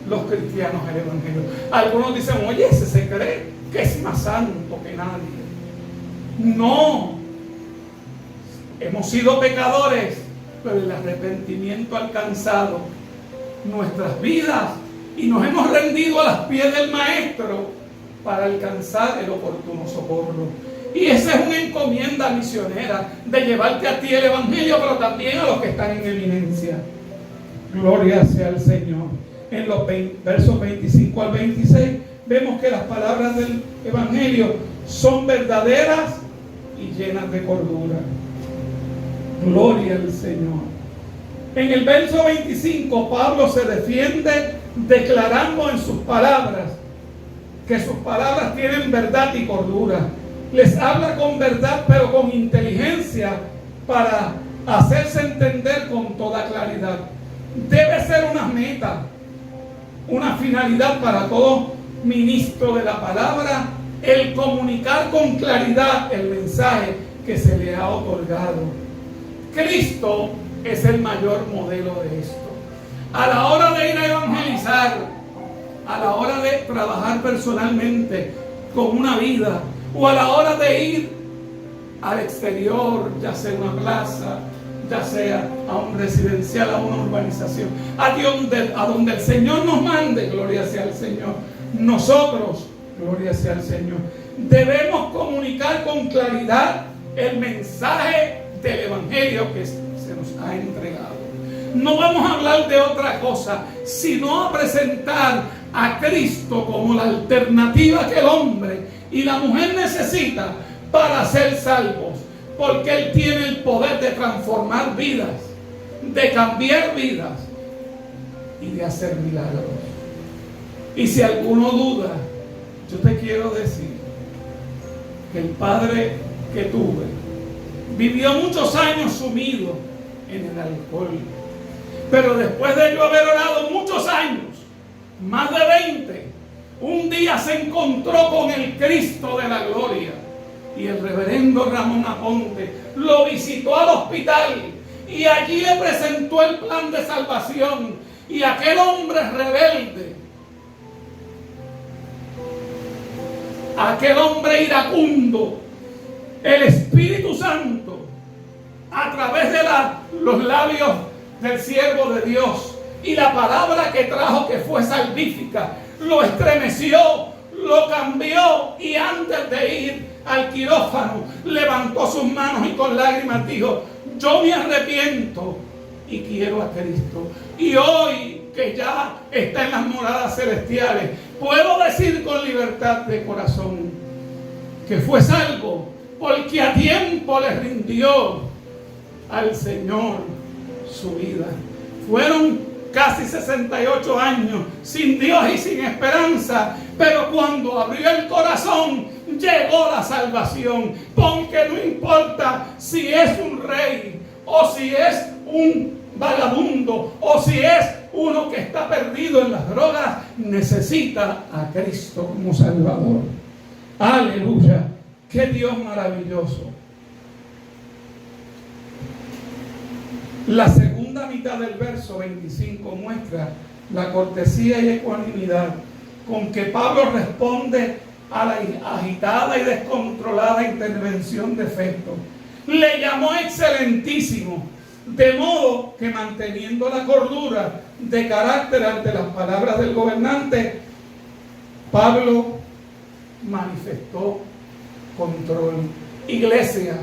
los cristianos el evangelio. Algunos dicen: oye, ese se cree que es más santo que nadie. No, hemos sido pecadores, pero el arrepentimiento ha alcanzado nuestras vidas y nos hemos rendido a los pies del Maestro para alcanzar el oportuno socorro. Y esa es una encomienda misionera, de llevarte a ti el evangelio, pero también a los que están en eminencia. Gloria sea al Señor. En los versos 25 al 26 vemos que las palabras del evangelio son verdaderas y llenas de cordura. Gloria al Señor. En el verso 25 Pablo se defiende declarando en sus palabras que sus palabras tienen verdad y cordura. Les habla con verdad, pero con inteligencia, para hacerse entender con toda claridad. Debe ser una meta, una finalidad para todo ministro de la palabra, el comunicar con claridad el mensaje que se le ha otorgado. Cristo es el mayor modelo de esto. A la hora de ir a evangelizar, a la hora de trabajar personalmente con una vida, o a la hora de ir al exterior, ya sea una plaza, ya sea a un residencial, a una urbanización, a donde el Señor nos mande, gloria sea al Señor. Nosotros, gloria sea al Señor, debemos comunicar con claridad el mensaje del Evangelio que se nos ha entregado. No vamos a hablar de otra cosa, sino a presentar a Cristo como la alternativa que el hombre y la mujer necesitan para ser salvos, porque Él tiene el poder de transformar vidas, de cambiar vidas y de hacer milagros. Y si alguno duda, yo te quiero decir que el padre que tuve vivió muchos años sumido en el alcohol, pero después de yo haber orado muchos años, más de 20, un día se encontró con el Cristo de la gloria. Y el reverendo Ramón Aponte lo visitó al hospital y allí le presentó el plan de salvación. Y aquel hombre rebelde, aquel hombre iracundo, el Espíritu Santo, a través de los labios del siervo de Dios y la palabra que trajo, que fue salvífica, lo estremeció, lo cambió, y antes de ir al quirófano levantó sus manos y con lágrimas dijo: yo me arrepiento y quiero a Cristo. Y hoy que ya está en las moradas celestiales, puedo decir con libertad de corazón que fue salvo porque a tiempo le rindió al Señor su vida. Fueron casi 68 años sin Dios y sin esperanza, pero cuando abrió el corazón llegó la salvación, porque no importa si es un rey o si es un vagabundo o si es uno que está perdido en las drogas, necesita a Cristo como Salvador. Aleluya, qué Dios maravilloso. La segunda mitad del verso 25 muestra la cortesía y ecuanimidad con que Pablo responde a la agitada y descontrolada intervención de Festo. Le llamó excelentísimo, de modo que, manteniendo la cordura de carácter ante las palabras del gobernante, Pablo manifestó control. Iglesia,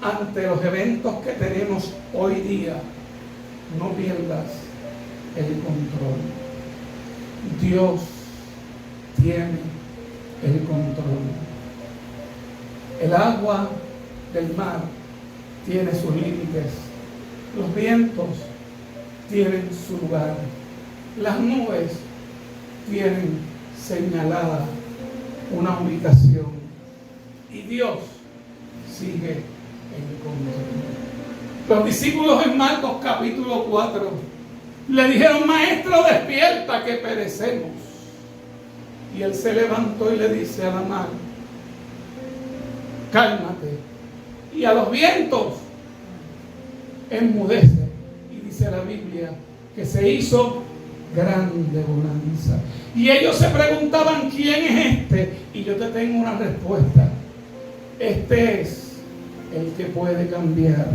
ante los eventos que tenemos hoy día, no pierdas el control. Dios tiene el control. El agua del mar tiene sus límites. Los vientos tienen su lugar. Las nubes tienen señalada una ubicación. Y Dios sigue el control. Los discípulos en Marcos capítulo 4 le dijeron: maestro, despierta que perecemos. Y él se levantó y le dice a la mar: cálmate. Y a los vientos: enmudece. Y dice la Biblia que se hizo grande bonanza. Y ellos se preguntaban: ¿quién es este? Y yo te tengo una respuesta. Este es el que puede cambiar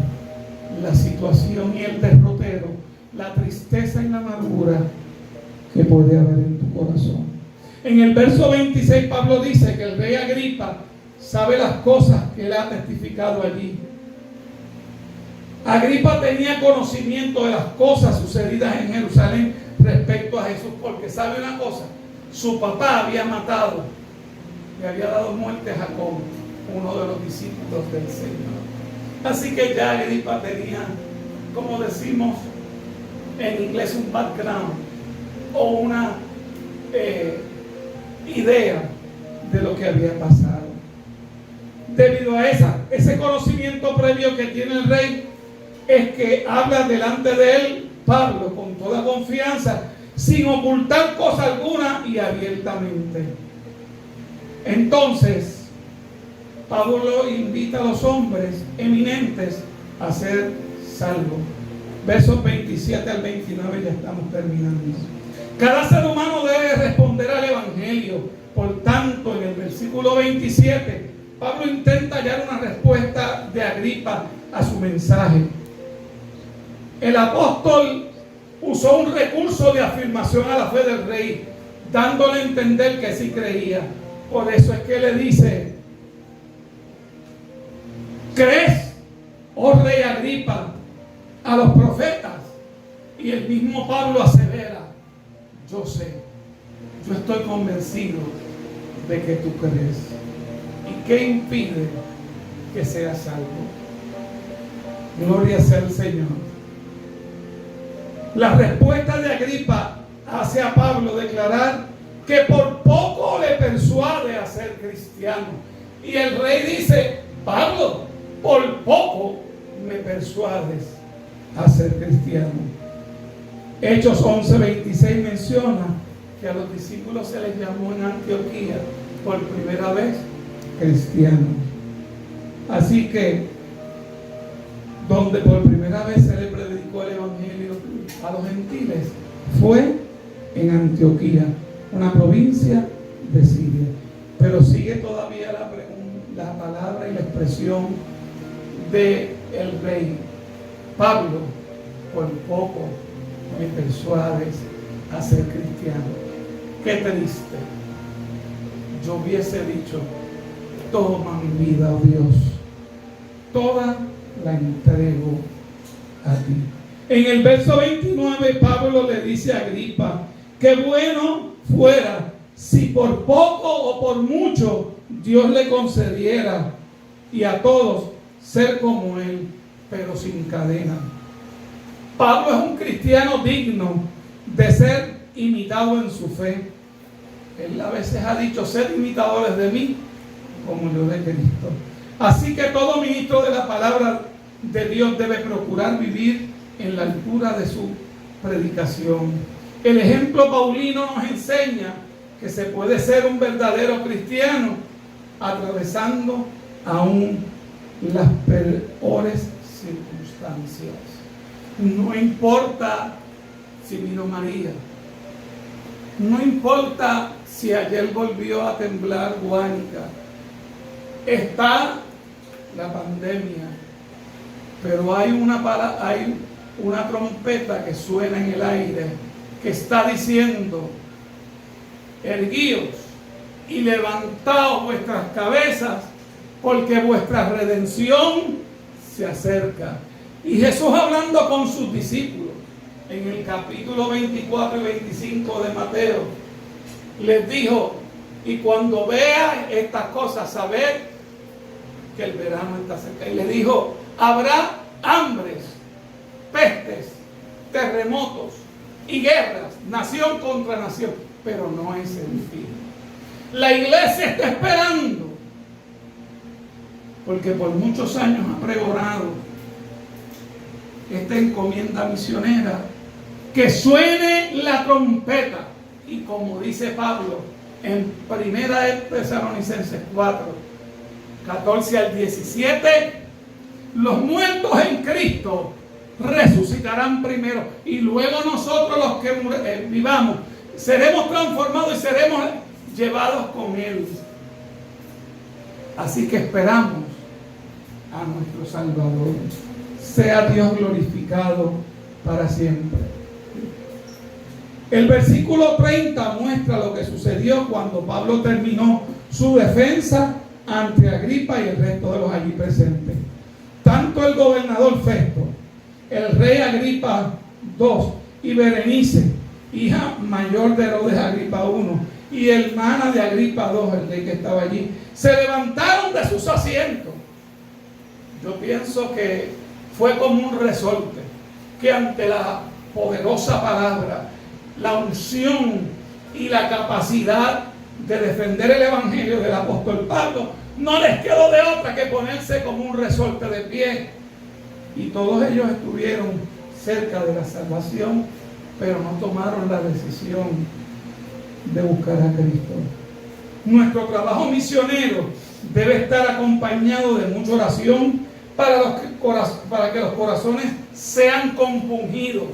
la situación y el derrotero, la tristeza y la amargura que puede haber en tu corazón. En el verso 26 Pablo dice que el rey Agripa sabe las cosas que él ha testificado allí. Agripa tenía conocimiento de las cosas sucedidas en Jerusalén respecto a Jesús, porque sabe una cosa: su papá había matado, le había dado muerte a Jacob, uno de los discípulos del Señor. Así que ya Agripa tenía, como decimos en inglés, un background o una idea de lo que había pasado. Debido a ese conocimiento previo que tiene el rey, es que habla delante de él Pablo con toda confianza, sin ocultar cosa alguna y abiertamente. Entonces Pablo invita a los hombres eminentes a ser salvos. versos 27 al 29, ya estamos terminando. Cada ser humano debe responder al Evangelio. Por tanto, en el versículo 27, Pablo intenta hallar una respuesta de Agripa a su mensaje. El apóstol usó un recurso de afirmación a la fe del rey, dándole a entender que sí creía. Por eso es que le dice: ¿crees, oh rey Agripa, a los profetas? Y el mismo Pablo asevera: yo sé, yo estoy convencido de que tú crees. ¿Y qué impide que seas salvo? Gloria sea al Señor. La respuesta de Agripa hace a Pablo declarar que por poco le persuade a ser cristiano. Y el rey dice: Pablo, por poco me persuades a ser cristiano. Hechos 11:26 menciona que a los discípulos se les llamó en Antioquía por primera vez cristianos. Así que donde por primera vez se le predicó el Evangelio a los gentiles fue en Antioquía, una provincia de Siria. Pero sigue todavía la palabra y la expresión del rey: Pablo, por poco me persuades a ser cristiano. Qué triste. Yo hubiese dicho: toma mi vida, oh Dios, toda la entrego a ti. En el verso 29, Pablo le dice a Agripa que bueno fuera si por poco o por mucho Dios le concediera, y a todos ser como él, pero sin cadena. Pablo es un cristiano digno de ser imitado en su fe. Él a veces ha dicho: sed imitadores de mí como yo de Cristo. Así que todo ministro de la palabra de Dios debe procurar vivir en la altura de su predicación. El ejemplo paulino nos enseña que se puede ser un verdadero cristiano atravesando aún las peores circunstancias. No importa si vino María, no importa si ayer volvió a temblar Guánica, está la pandemia, pero hay una trompeta que suena en el aire que está diciendo: erguíos y levantaos vuestras cabezas, porque vuestra redención se acerca. Y Jesús, hablando con sus discípulos en el capítulo 24 y 25 de Mateo, les dijo: y cuando veáis estas cosas, sabed que el verano está cerca. Y les dijo: habrá hambres, pestes, terremotos y guerras, nación contra nación, pero no es el fin. La iglesia está esperando, porque por muchos años ha pregonado esta encomienda misionera: que suene la trompeta. Y como dice Pablo en 1 Tesalonicenses 4, 14 al 17, los muertos en Cristo resucitarán primero, y luego nosotros los que vivamos seremos transformados y seremos llevados con Él. Así que esperamos a nuestro Salvador. Sea Dios glorificado para siempre. El versículo 30 muestra lo que sucedió cuando Pablo terminó su defensa ante Agripa y el resto de los allí presentes. Tanto el gobernador Festo, el rey Agripa II y Berenice, hija mayor de Herodes Agripa I, y hermana de Agripa II, el rey que estaba allí, se levantaron de sus asientos. Yo pienso que fue como un resorte, que ante la poderosa palabra, la unción y la capacidad de defender el evangelio del apóstol Pablo, no les quedó de otra que ponerse como un resorte de pie. Y todos ellos estuvieron cerca de la salvación, pero no tomaron la decisión de buscar a Cristo. Nuestro trabajo misionero debe estar acompañado de mucha oración para que los corazones sean compungidos.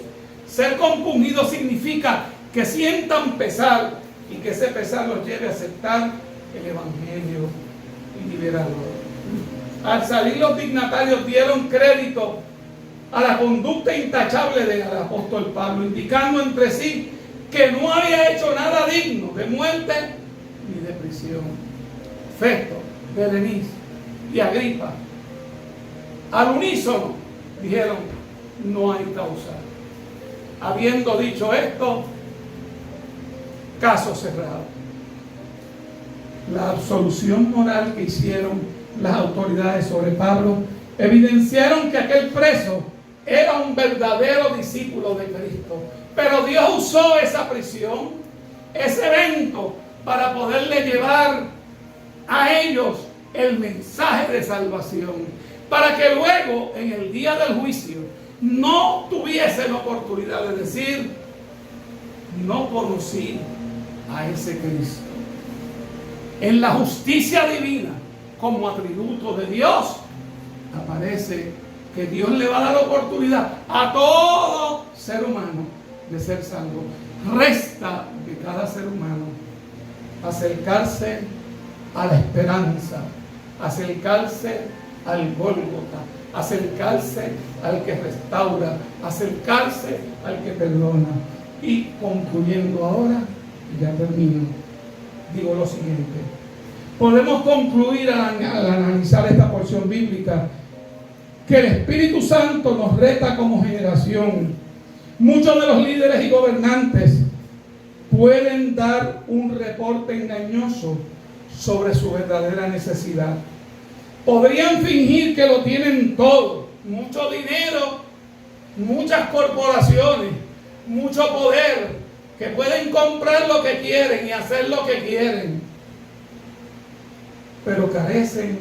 Ser compungidos significa que sientan pesar y que ese pesar los lleve a aceptar el Evangelio liberador. Al salir, los dignatarios dieron crédito a la conducta intachable del apóstol Pablo, indicando entre sí que no había hecho nada digno de muerte ni de prisión. Festo, Berenice y Agripa, al unísono, dijeron: no hay causa. Habiendo dicho esto, caso cerrado. La absolución moral que hicieron las autoridades sobre Pablo evidenciaron que aquel preso era un verdadero discípulo de Cristo. Pero Dios usó esa prisión, ese evento, para poderle llevar a ellos el mensaje de salvación, para que luego, en el día del juicio, no tuviesen oportunidad de decir: no conocí a ese Cristo. En la justicia divina, como atributo de Dios, aparece que Dios le va a dar oportunidad a todo ser humano de ser salvo. Resta de cada ser humano acercarse a la esperanza, acercarse al Gólgota, acercarse al que restaura, acercarse al que perdona. Y concluyendo ahora, ya termino, digo lo siguiente: podemos concluir al analizar esta porción bíblica que el Espíritu Santo nos reta como generación. Muchos de los líderes y gobernantes pueden dar un reporte engañoso sobre su verdadera necesidad. Podrían fingir que lo tienen todo: mucho dinero, muchas corporaciones, mucho poder, que pueden comprar lo que quieren y hacer lo que quieren, pero carecen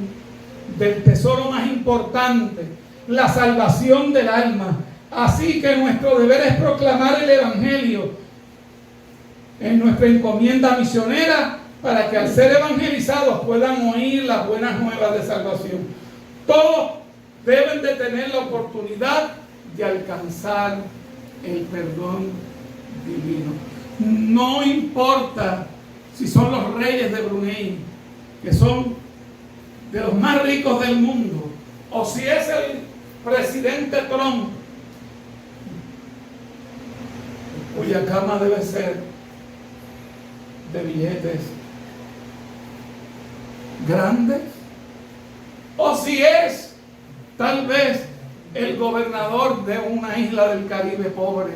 del tesoro más importante, la salvación del alma. Así que nuestro deber es proclamar el Evangelio en nuestra encomienda misionera, para que al ser evangelizados puedan oír las buenas nuevas de salvación. Todos deben de tener la oportunidad de alcanzar el perdón divino. No importa si son los reyes de Brunei, que son de los más ricos del mundo, o si es el presidente Trump, cuya cama debe ser de billetes grandes, o si es tal vez el gobernador de una isla del Caribe pobre.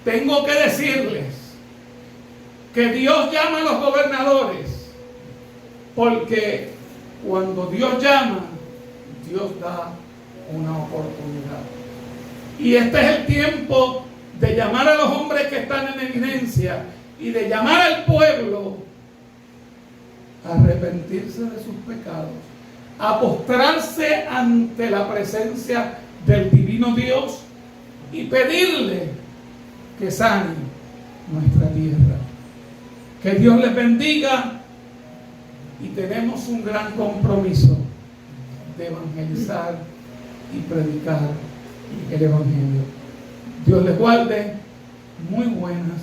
Tengo que decirles que Dios llama a los gobernadores, porque cuando Dios llama, Dios da una oportunidad. Y este es el tiempo de llamar a los hombres que están en eminencia y de llamar al pueblo a arrepentirse de sus pecados, a postrarse ante la presencia del divino Dios y pedirle que sane nuestra tierra. Que Dios les bendiga, y tenemos un gran compromiso de evangelizar y predicar el Evangelio. Dios les guarde. Muy buenas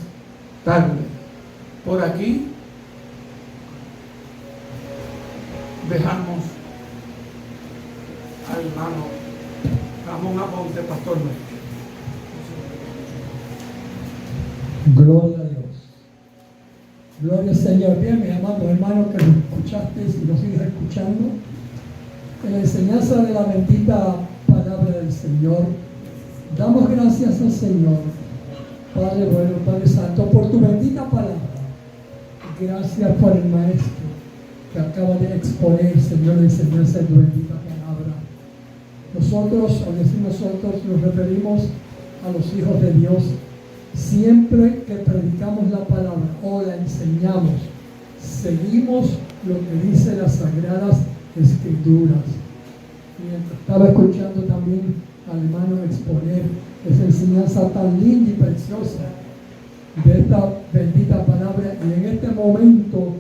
tardes. Por aquí dejamos al hermano Ramón Aponte, pastor nuestro. Gloria a Dios. Gloria al Señor. Bien, mis amados hermanos, que nos escuchaste y nos sigues escuchando, en la enseñanza de la bendita palabra del Señor, damos gracias al Señor, Padre bueno, Padre Santo, por tu bendita palabra. Gracias por el Maestro que acaba de exponer, Señor, la enseñanza de tu bendita palabra. Nosotros, al decir nosotros, nos referimos a los hijos de Dios. Siempre que predicamos la palabra o la enseñamos, seguimos lo que dice las Sagradas Escrituras. Mientras estaba escuchando también al hermano exponer esa enseñanza tan linda y preciosa de esta bendita palabra, y en este momento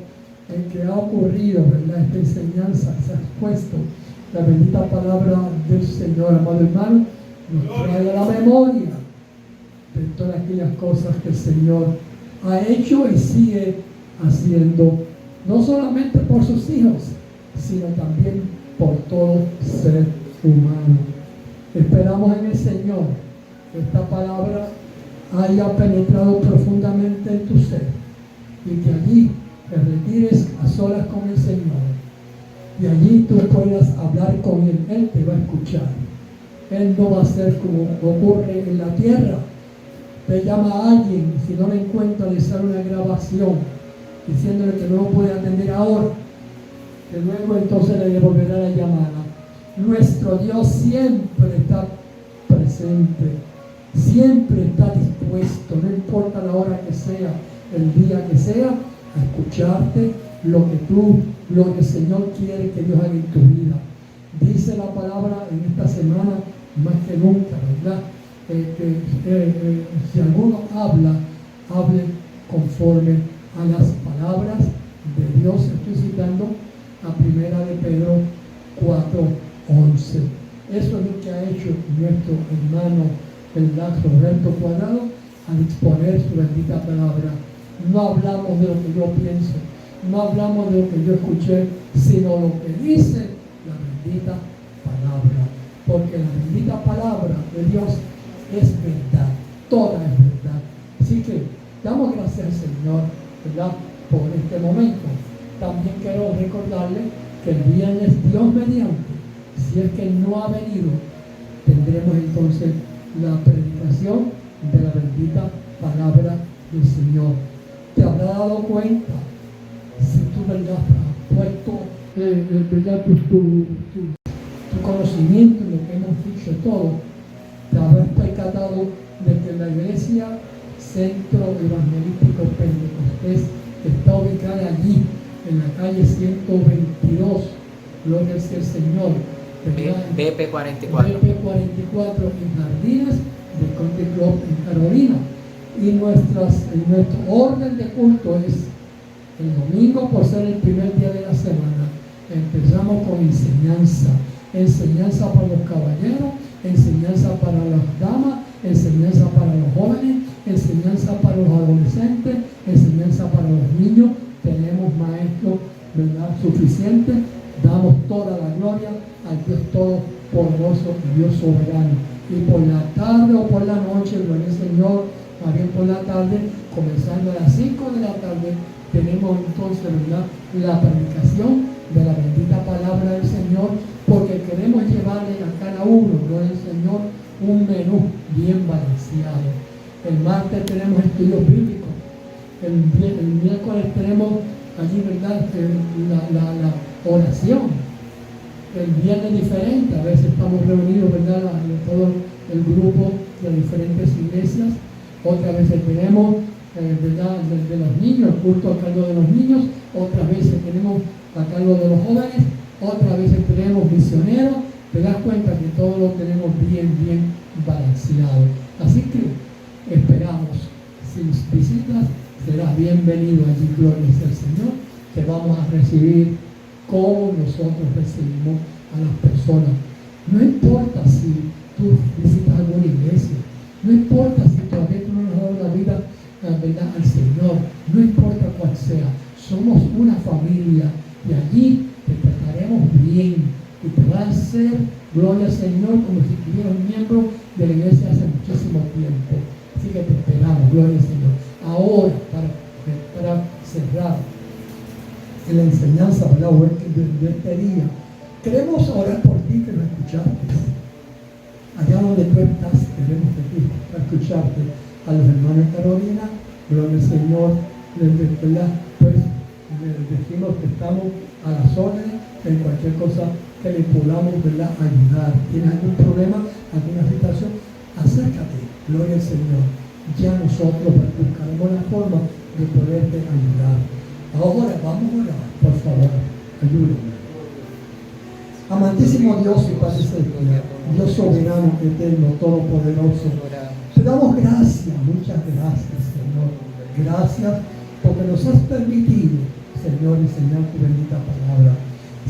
en que ha ocurrido, ¿verdad?, esta enseñanza, se ha expuesto la bendita palabra del Señor, amado hermano, nos trae a la memoria de todas aquellas cosas que el Señor ha hecho y sigue haciendo, no solamente por sus hijos, sino también por todo ser humano. Esperamos en el Señor que esta palabra haya penetrado profundamente en tu ser y que allí te retires a solas con el Señor y allí tú puedas hablar con Él. Él te va a escuchar. Él no va a ser como ocurre en la tierra. Te llama a alguien, si no le encuentra, le sale una grabación diciéndole que no lo puede atender ahora, que luego entonces le devolverá la llamada. Nuestro Dios siempre está presente, siempre está dispuesto, no importa la hora que sea, el día que sea, a escucharte lo que el Señor quiere que Dios haga en tu vida. Dice la palabra en esta semana más que nunca, ¿verdad? Si alguno hable conforme a las palabras de Dios. Estoy citando a 1 de Pedro 4:11. Eso es lo que ha hecho nuestro hermano, ¿verdad?, Roberto Cuadrado, al exponer su bendita palabra. No hablamos de lo que yo pienso, no hablamos de lo que yo escuché, sino lo que dice la bendita palabra. Porque la bendita palabra de Dios es verdad, toda es verdad. Así que damos gracias al Señor, ¿verdad?, por este momento. También quiero recordarle que el viernes, Dios mediante, si es que no ha venido, tendremos entonces la predicación de la bendita palabra del Señor. Te habrás dado cuenta, si tú, ¿verdad?, has puesto ¿verdad?, tu conocimiento en lo que hemos dicho todo, te habrás percatado de que la iglesia Centro Evangelístico Pentecostés está ubicada allí, en la calle 122, gloria al Señor, BP 44 en Jardines del Country Club en Carolina. Y nuestro orden de culto es el domingo, por ser el primer día de la semana. Empezamos con enseñanza para los caballeros, enseñanza para las damas, enseñanza para los jóvenes, enseñanza para los adolescentes, enseñanza para los niños. Tenemos maestros, ¿verdad?, suficientes. Damos toda la gloria al Dios Todopoderoso y Dios soberano. Y por la tarde o por la noche, gloria al Señor, más bien por la tarde, comenzando a las 5 de la tarde, tenemos entonces, ¿verdad?, la predicación de la bendita palabra del Señor, porque queremos llevarle a cada uno, gloria al Señor, un menú bien balanceado. El martes tenemos estudios bíblicos, el miércoles tenemos allí, ¿verdad?, la oración. El viernes diferente, a veces estamos reunidos, ¿verdad?, todo el grupo de diferentes iglesias. Otras veces tenemos, ¿verdad?, de los niños, el culto a cargo de los niños. Otras veces tenemos a cargo de los jóvenes. Otras veces tenemos misioneros. Te das cuenta que todo lo tenemos bien balanceado. Así que esperamos, si nos visitas, serás bienvenido allí, gloria al Señor. Te vamos a recibir como nosotros recibimos a las personas. No importa si tú visitas alguna iglesia, no importa si todavía tú no nos has dado la vida, ¿verdad?, al Señor, no importa cuál sea, somos una familia y allí te trataremos bien y te va a hacer, gloria al Señor, como si tuvieras un miembro de la iglesia hace muchísimo tiempo. Así que te esperamos, gloria al Señor. Ahora, para cerrar en la enseñanza, ¿verdad?, de este día, queremos orar por ti que nos escuchaste. Allá donde tú estás, queremos de ti, para escucharte. A los hermanos de Carolina, gloria al Señor, ¿verdad?, pues les decimos que estamos a las órdenes en cualquier cosa que le podamos, ¿verdad?, ayudar. ¿Tienes algún problema, alguna situación? Acércate, gloria al Señor. Ya nosotros buscaremos la forma de poderte ayudar. Ahora vamos a orar, por favor, ayúdenme. Amantísimo Dios y Padre Celestial, Dios soberano, eterno, todopoderoso, te damos gracias, muchas gracias, Señor. Gracias porque nos has permitido, Señor, enseñar tu bendita palabra.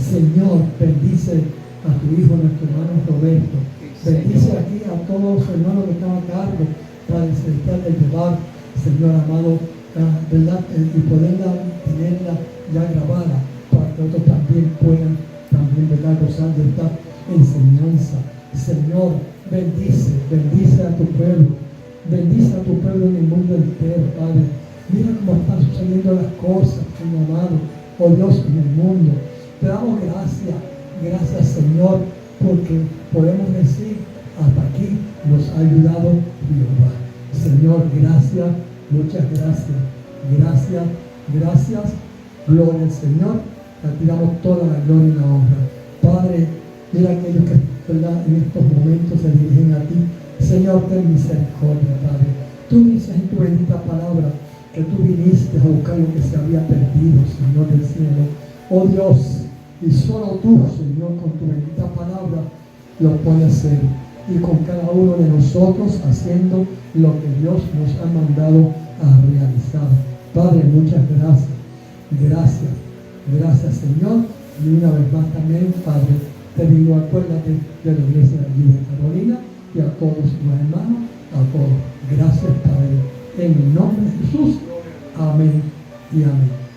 Señor, bendice a tu hijo, nuestro hermano Roberto, Bendice aquí a todos los hermanos que están a cargo, Padre Celestial, de llevar, Señor amado, ¿verdad? Y poderla tenerla ya grabada para que otros también puedan, ¿verdad?, gozar de esta enseñanza. Señor, bendice a tu pueblo, bendice a tu pueblo en el mundo entero, Padre. Mira cómo están sucediendo las cosas, Señor amado, oh Dios, en el mundo. Te damos gracias, Señor, porque podemos decir, hasta aquí nos ha ayudado Jehová. Señor, gracias, muchas gracias, gloria al Señor, te damos toda la gloria y la honra. Padre, mira aquellos que, ¿verdad?, en estos momentos se dirigen a ti. Señor, ten misericordia, Padre. Tú dices en tu bendita palabra que tú viniste a buscar lo que se había perdido, Señor del cielo. Oh Dios, y solo tú, Señor, con tu bendita palabra lo puedes hacer. Y con cada uno de nosotros haciendo lo que Dios nos ha mandado a realizar. Padre, muchas gracias, Señor. Y una vez más también, Padre, te digo, acuérdate de la iglesia de allí de Carolina y a todos los hermanos, a todos. Gracias, Padre. En el nombre de Jesús. Amén y amén.